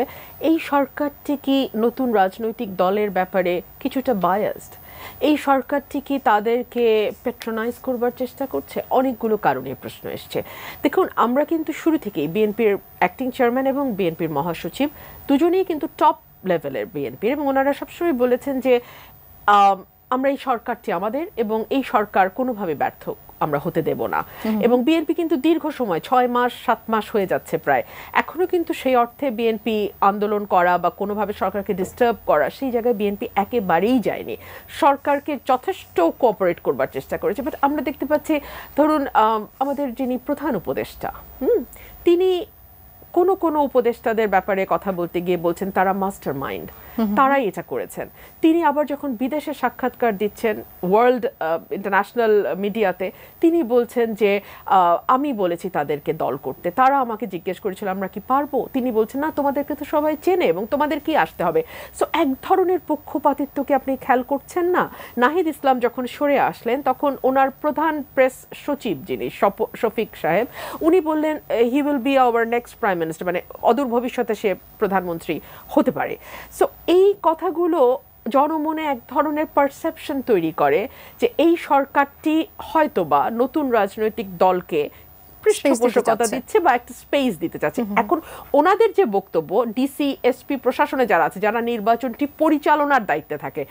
S2: এই সরকারটি কি নতুন রাজনৈতিক দলের ব্যাপারে কিছুটা বায়াসড, এই সরকারটি কি তাদেরকে প্যাট্রোনাইজ করবার চেষ্টা করছে। অনেকগুলো কারণে প্রশ্ন এসছে। দেখুন, আমরা কিন্তু শুরু থেকেই বিএনপির অ্যাক্টিং চেয়ারম্যান এবং বিএনপির মহাসচিব দুজনেই কিন্তু টপ লেভেলের বিএনপির, এবং ওনারা সবসময় বলেছেন যে আমরা এই সরকারটি আমাদের এবং এই সরকার কোনোভাবে ব্যর্থ আমরা হতে দেব না। এবং বিএনপি কিন্তু দীর্ঘ সময় 6 মাস 7 মাস হয়ে যাচ্ছে প্রায়, এখনো কিন্তু সেই অর্থে বিএনপি আন্দোলন করা বা কোনোভাবে সরকারকে ডিস্টার্ব করা সেই জায়গায় বিএনপি একেবারেই যায়নি। সরকারকে যথেষ্ট কোঅপারেট করবার চেষ্টা করেছে। বাট আমরা দেখতে পাচ্ছি ধরুন আমাদের যিনি প্রধান উপদেষ্টা তিনি কোনো উপদেষ্টাদের ব্যাপারে কথা বলতে গিয়ে বলছেন তারা মাস্টার মাইন্ড, তারাই এটা করেছেন। তিনি আবার যখন বিদেশে সাক্ষাৎকার দিচ্ছেন ওয়ার্ল্ড ইন্টারন্যাশনাল মিডিয়াতে, তিনি বলছেন যে আমি বলেছি তাদেরকে দল করতে, তারা আমাকে জিজ্ঞেস করেছিল আমরা কি পারবো, তিনি বলছেন না তোমাদেরকে তো সবাই চেনে এবং তোমাদের কি আসতে হবে। সো এক ধরনের পক্ষপাতিত্বকে আপনি খেয়াল করছেন না। নাহিদ ইসলাম যখন সরে আসলেন তখন ওনার প্রধান প্রেস সচিব যিনি শফিক সাহেব, উনি বললেন he will be hour next prime minister, মানে অদূর ভবিষ্যতে সে প্রধানমন্ত্রী হতে পারে। সো এই কথাগুলো জনমনে এক ধরনের পারসেপশন তৈরি করে যে এই সরকারটি হয়তোবা নতুন রাজনৈতিক দলকে পৃষ্ঠপোষকতা দিচ্ছে বা একটা স্পেস দিতে চাচ্ছে। এখন ওনাদের যে বক্তব্য, ডিসি এসপি প্রশাসনে যারা আছে, যারা নির্বাচনটি পরিচালনার দায়িত্বে থাকে,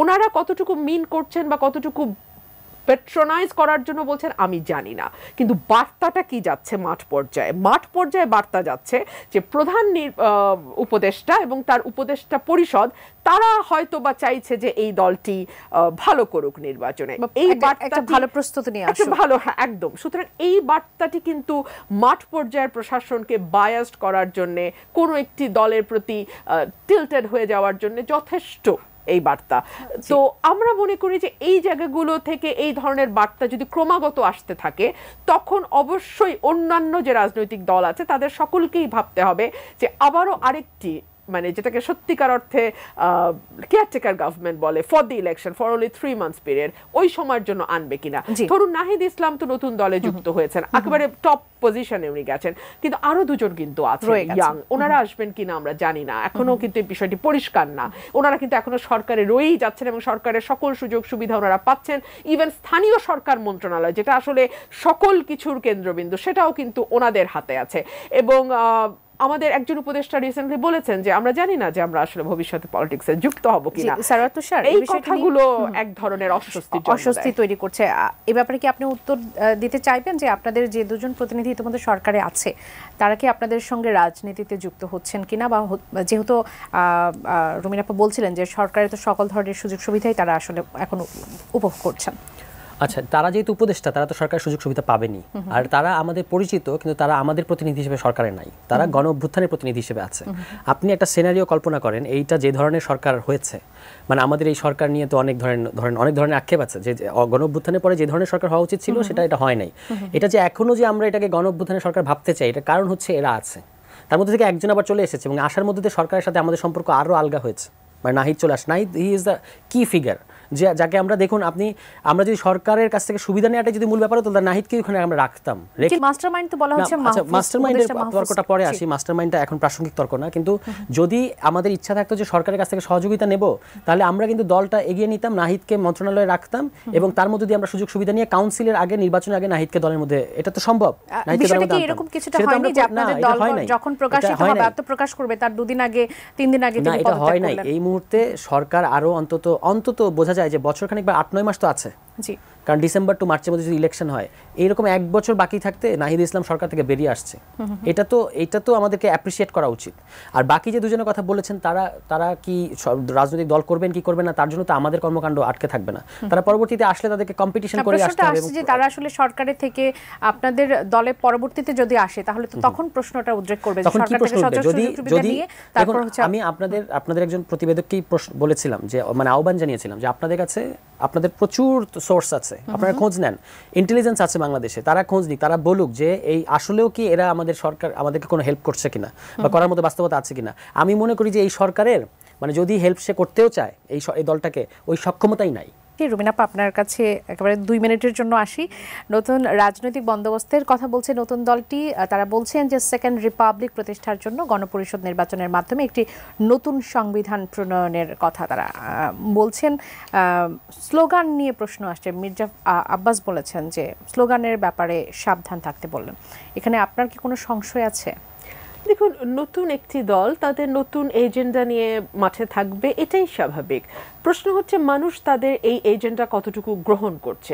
S2: ওনারা কতটুকু মিন করছেন বা কতটুকু পেট্রোনাইজ করার জন্য বলছেন আমি জানি না, কিন্তু বার্তাটা কি যাচ্ছে মাঠ পর্যায়ে বার্তা যাচ্ছে যে প্রধান উপদেষ্টা এবং তার উপদেষ্টা পরিষদ তারা হয়তো বা চাইছে যে এই দলটি ভালো করুক নির্বাচনে, এই বার্তা
S1: ভালো প্রস্তুতি নিয়ে আসুক,
S2: ভালো, হ্যাঁ একদম। সুতরাং এই বার্তাটি কিন্তু মাঠ পর্যায়ের প্রশাসনকে বায়াসড করার জন্য, কোনো একটি দলের প্রতি টিল্টেড হয়ে যাওয়ার জন্য যথেষ্ট এই বার্তা। তো আমরা মনে করি যে এই জায়গাগুলো থেকে এই ধরনের বার্তা যদি ক্রমাগত আসতে থাকে, তখন অবশ্যই অন্যান্য যে রাজনৈতিক দল আছে তাদের সকলকেই ভাবতে হবে যে আবারও আরেকটি, মানে যেটাকে সত্যিকার অর্থে কেয়ারটেকার গভর্নমেন্ট বলে, for the election for only 3 months period, ওই সময়ের জন্য আনবে কিনা। ধরুন নাহিদ ইসলাম তো নতুন দলে যুক্ত হয়েছেন, একেবারে টপ পজিশনে উনি গেছেন, কিন্তু আরো দুজন কিন্তু আছেন ইয়াং, ওনারা আসবেন কিনা আমরা জানি না, এখনো কিন্তু এই বিষয়টি পরিষ্কার না। ওনারা কিন্তু এখনো সরকারে রয়েই যাচ্ছেন এবং সরকারের সকল সুযোগ সুবিধা ওনারা পাচ্ছেন। ইভেন স্থানীয় সরকার মন্ত্রণালয়, যেটা আসলে সকল কিছুর কেন্দ্রবিন্দু, সেটাও কিন্তু ওনাদের হাতে আছে। এবং আমাদের একজন উপদেষ্টা রিসেন্টলি বলেছেন যে আমরা জানি না যে আমরা আসলে ভবিষ্যতে পলিটিক্সে যুক্ত হব কিনা। এই কথাগুলো এক ধরনের অস্বস্তি
S1: তৈরি করছে। এই ব্যাপারে কি আপনি উত্তর দিতে চাইবেন যে আপনাদের যে দুজন প্রতিনিধি ইতিমধ্যে সরকারে আছে, তারা কি আপনাদের সঙ্গে রাজনীতিতে যুক্ত হচ্ছেন কিনা, বা যেহেতু রুমিন আপা বলছিলেন যে সরকারের তো সকল ধরনের সুযোগ সুবিধাই তারা আসলে এখন উপভোগ করছেন।
S3: আচ্ছা, তারা যেহেতু উপদেষ্টা, তারা তো সরকার সুযোগ সুবিধা পাবেনি, আর তারা আমাদের পরিচিত, কিন্তু তারা আমাদের প্রতিনিধি হিসেবে সরকারে নাই, তারা গণ অভ্যুত্থানের প্রতিনিধি হিসেবে আছে। আপনি একটা সিনারিও কল্পনা করেন, এইটা যে ধরনের সরকার হয়েছে, মানে আমাদের এই সরকার নিয়ে তো অনেক ধরনের আক্ষেপ আছে যে গণ অভ্যুত্থানের পরে যে ধরনের সরকার হওয়া উচিত ছিল এটা হয় নাই। এটা যে এখনো যে আমরা এটাকে গণ অভ্যুত্থানের সরকার ভাবতে চাই, এটা কারণ হচ্ছে এরা আছে, তার মধ্যে থেকে একজন আবার চলে এসেছে, এবং আসার মধ্যে সরকারের সাথে আমাদের সম্পর্ক আরও আলগা হয়েছে। মানে নাহিদ চলে আসে, নাহিদ হি ইজ দ্য কি ফিগার, যাকে আমরা দেখুন, আমরা যদি সরকারের কাছ থেকে সুবিধা নেওয়াটা যদি মূল ব্যাপার হতো, তাহলে নাহিদকে ওখানে আমরা রাখতাম।
S1: মাস্টারমাইন্ড তো বলা হচ্ছে,
S3: মাস্টারমাইন্ডের তর্কটা পরে আসি, মাস্টারমাইন্ডটা এখন প্রাসঙ্গিক তর্ক না। কিন্তু যদি আমাদের ইচ্ছা থাকতো যে সরকারের কাছ থেকে সহযোগিতা নেব, তাহলে আমরা কিন্তু দলটা এগিয়ে নিতাম, নাহিদকে মন্ত্রণালয়ে রাখতাম, এবং তার মধ্যে দিয়ে আমরা সুযোগ সুবিধা নিয়ে কাউন্সিলের আগে, নির্বাচনের আগে নাহিদকে দলের মধ্যে, এটা তো সম্ভব।
S1: এরকম কিছুটা হয়নি যে আপনাদের দল যখন প্রকাশিত হবে, আত্মপ্রকাশ করবে, তার 2 দিন আগে 3 দিন আগে তিনি
S3: পদত্যাগ করলেন? না, এটা হয় নাই। এই মুহূর্তে সরকার আরো অন্তত বোঝা যায় যে বছরখানেক বা 8-9 মাস তো আছে, কারণ ডিসেম্বর টু মার্চের মধ্যে যদি ইলেকশন হয়, এইরকম 1 বছর বাকি থাকতে নাহিদ ইসলাম সরকার থেকে বেরিয়ে আসছে। এটা তো আমাদেরকে অ্যাপ্রিসিয়েট করা উচিত। আর বাকি যে দুজনের কথা বলেছেন, তারা কি রাজনৈতিক দল করবেন কি করবেন না, তার জন্য তো আমাদের কর্মকাণ্ড আটকে থাকবে না। তারা পরবর্তীতে আসলে তাদেরকে কম্পিটিশন করে আসতে হবে।
S1: যে তারা আসলে সরকারের থেকে আপনাদের দলে পরবর্তীতে যদি আসে, তাহলে তো তখন প্রশ্নটা উদ্রেক করবে যে সরকার থেকে যদি তারপর হচ্ছে
S3: আমি আপনাদের একজন প্রতিবেদককেই বলেছিলাম যে, মানে আহ্বান জানিয়েছিলাম যে আপনাদের কাছে আপনাদের প্রচুর সোর্স আছে, আপনারা খোঁজ নেন, ইন্টেলিজেন্স আছে বাংলাদেশে, তারা খোঁজ নিক, তারা বলুক যে এই আসলেও কি এরা আমাদের সরকার আমাদেরকে কোনো হেল্প করছে কিনা বা করার মতো বাস্তবতা আছে কিনা। আমি মনে করি যে এই সরকারের, মানে যদি হেল্প সে করতেও চায়, এই দলটাকে, ওই সক্ষমতাই নাই।
S1: রুমিন আপা, আপনার কাছে একেবারে 2 মিনিটের জন্য আসি। নতুন রাজনৈতিক বন্দোবস্তের কথা বলছে নতুন দলটি। তারা বলছেন যে সেকেন্ড রিপাবলিক প্রতিষ্ঠার জন্য গণপরিষদ নির্বাচনের মাধ্যমে একটি নতুন সংবিধান প্রণয়নের কথা তারা বলছেন। স্লোগান নিয়ে প্রশ্ন আসছে। মির্জা আব্বাস বলেছেন যে স্লোগানের ব্যাপারে সাবধান থাকতে বললেন। এখানে আপনার কি কোনো সংশয় আছে?
S2: দেখুন, নতুন একটি দল তাদের নতুন এজেন্ডা নিয়ে মাঠে থাকবে, এটাই স্বাভাবিক। প্রশ্ন হচ্ছে মানুষ তাদের এই এজেন্ডা কতটুকু গ্রহণ করছে,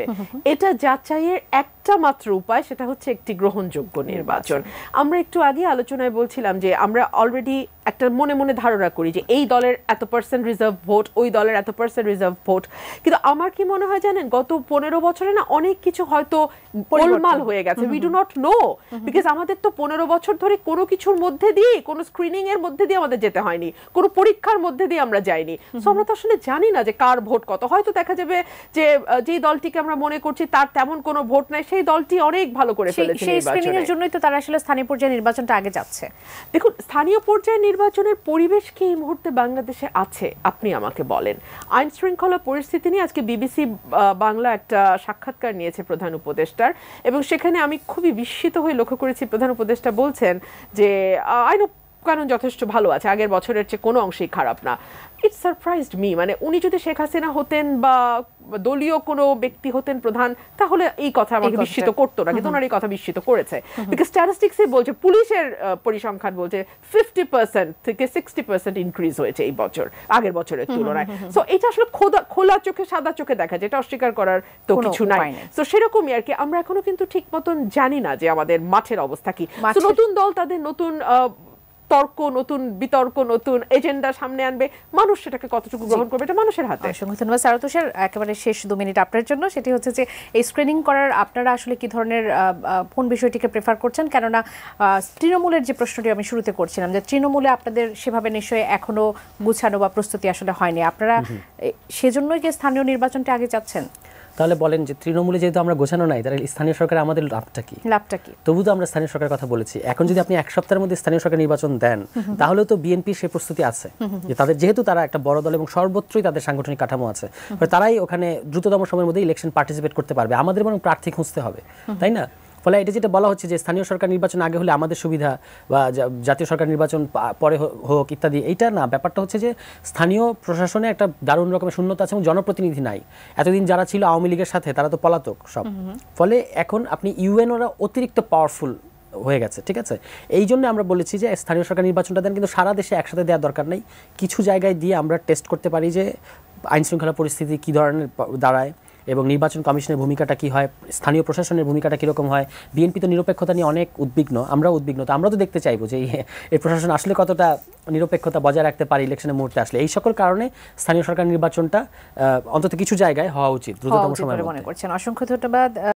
S2: এটা যাচাইয়ের একটা মাত্র উপায়, সেটা হচ্ছে একটি গ্রহণযোগ্য নির্বাচন। আমরা একটু আগে আলোচনায় বলছিলাম যে আমরা অলরেডি একটা মনে মনে ধারণা করি যে এই দলের এত % রিজার্ভ ভোট, ওই দলের এত % রিজার্ভ ভোট, কিন্তু আমার কি মনে হয় জানেন, গত 15 বছরে না অনেক কিছু হয়তো গোলমাল হয়ে গেছে। We do not know, because আমাদের তো 15 বছর ধরে কোনো কিছুর মধ্যে দিয়ে, কোনো স্ক্রিনিং এর মধ্যে দিয়ে আমাদের যেতে হয়নি, কোনো পরীক্ষার মধ্যে দিয়ে আমরা যাইনি। সো আমরা তো আসলে জানি না যে কার ভোট কত। হয়তো দেখা যাবে যে যেই দলটিকে আমরা মনে করছি তার তেমন কোনো ভোট নাই, সেই দলটি অনেক ভালো করে ফেলেছে।
S1: সেই স্ক্রিনিং এর জন্যই তো তারা আসলে স্থানীয় পর্যায়ে নির্বাচনটা আগে যাচ্ছে।
S2: দেখুন, স্থানীয় পর্যায়ে নির্বাচনের পরিবেশ কি এই মুহূর্তে বাংলাদেশে আছে আপনি আমাকে বলেন। আইন শৃঙ্খলা পরিস্থিতি নিয়ে আজকে বিবিসি বাংলা একটা সাক্ষাৎকার নিয়েছে প্রধান উপদেষ্টার, এবং সেখানে আমি খুবই বিস্মিত হয়ে লক্ষ্য করেছি প্রধান উপদেষ্টা বলছেন যে আইন কানুন যথেষ্ট ভালো আছে, আগের বছরের চেয়ে কোনো অংশেই খারাপ না। ইট সারপ্রাইজড মি, মানে উনি যদি শেখ হাসিনা হতেন বা দলীয় কোনো ব্যক্তি হতেন প্রধান, তাহলে এই কথা আমাকে বিস্মিত করতো না, কিন্তু ওনার এই কথা বিস্মিত করেছে। বিকজ স্ট্যাটিস্টিক্সে বলছে, পুলিশের পরিসংখ্যান বলছে 50% থেকে 60% ইনক্রিজ হয়েছে এই বছর আগের বছরের তুলনায়। সো এটা আসলে খোলা চোখে সাদা চোখে দেখা যায়, এটা অস্বীকার করার তো কিছু নাই। তো সেরকমই আর কি, আমরা এখনো কিন্তু ঠিক মতন জানি না যে আমাদের মাঠের অবস্থা কি। নতুন দল তাদের নতুন তর্ক, নতুন বিতর্ক, নতুন এজেন্ডা সামনে আনবে, মানুষ সেটাকে কতটুকু গ্রহণ করবে এটা মানুষের হাতে।
S1: অসংখ্য ধন্যবাদ সারা তুষার। একেবারে শেষ 2 মিনিট আপনার জন্য, সেটি হচ্ছে যে এই স্ক্রিনিং করার আপনারা আসলে কি ধরনের কোন বিষয়টিকে প্রেফার করছেন? কেননা তৃণমূলের যে প্রশ্নটি আমি শুরুতে করছিলাম, যে তৃণমূলে আপনাদের সেভাবে নিশ্চয়ই এখনো গুছানো বা প্রস্তুতি আসলে হয়নি, আপনারা সেজন্যই কি স্থানীয় নির্বাচনটা আগে যাচ্ছেন?
S3: তাহলে বলেন যে তৃণমূলে যেহেতু আমরা গোছানো নাই, তাহলে স্থানীয় সরকারে আমাদের লাভটা কি? তবু তো আমরা স্থানীয় সরকারের কথা বলেছি। এখন যদি আপনি 1 সপ্তাহের মধ্যে স্থানীয় সরকার নির্বাচন দেন, তাহলেও তো বিএনপি সেই প্রস্তুতি আছে যে তাদের, যেহেতু তারা একটা বড় দল এবং সর্বত্রই তাদের সাংগঠনিক কাঠামো আছে, তারাই ওখানে দ্রুততম সময়ের মধ্যে ইলেকশন পার্টিসিপেট করতে পারবে। আমাদের বরং প্রার্থী খুঁজতে হবে, তাই না? ফলে এটা যেটা বলা হচ্ছে যে স্থানীয় সরকার নির্বাচন আগে হলে আমাদের সুবিধা, বা জাতীয় সরকার নির্বাচন পরে হোক ইত্যাদি, এইটা না। ব্যাপারটা হচ্ছে যে স্থানীয় প্রশাসনে একটা দারুণ রকমের শূন্যতা আছে এবং জনপ্রতিনিধি নাই। এতদিন যারা ছিল আওয়ামী লীগের সাথে, তারা তো পলাতক সব। ফলে এখন আপনি ইউএনওরা অতিরিক্ত পাওয়ারফুল হয়ে গেছে, ঠিক আছে? এই জন্য আমরা বলেছি যে স্থানীয় সরকার নির্বাচনটা দেন, কিন্তু সারা দেশে একসাথে দেওয়ার দরকার নেই। কিছু জায়গায় দিয়ে আমরা টেস্ট করতে পারি যে আইন শৃঙ্খলা পরিস্থিতি কী ধরনের দাঁড়ায়, এবং নির্বাচন কমিশনের ভূমিকাটা কি হয়, স্থানীয় প্রশাসনের ভূমিকাটা কীরকম হয়। বিএনপি তো নিরপেক্ষতা নিয়ে অনেক উদ্বিগ্ন, আমরাও উদ্বিগ্ন। তো আমরা তো দেখতে চাইবো যে এই প্রশাসন আসলে কতটা নিরপেক্ষতা বজায় রাখতে পারে ইলেকশনের মুহূর্তে আসলে। এই সকল কারণে স্থানীয় সরকার নির্বাচনটা অন্তত কিছু জায়গায় হওয়া উচিত দ্রুততম সময়ে মনে করছেন।
S1: অসংখ্য ধন্যবাদ।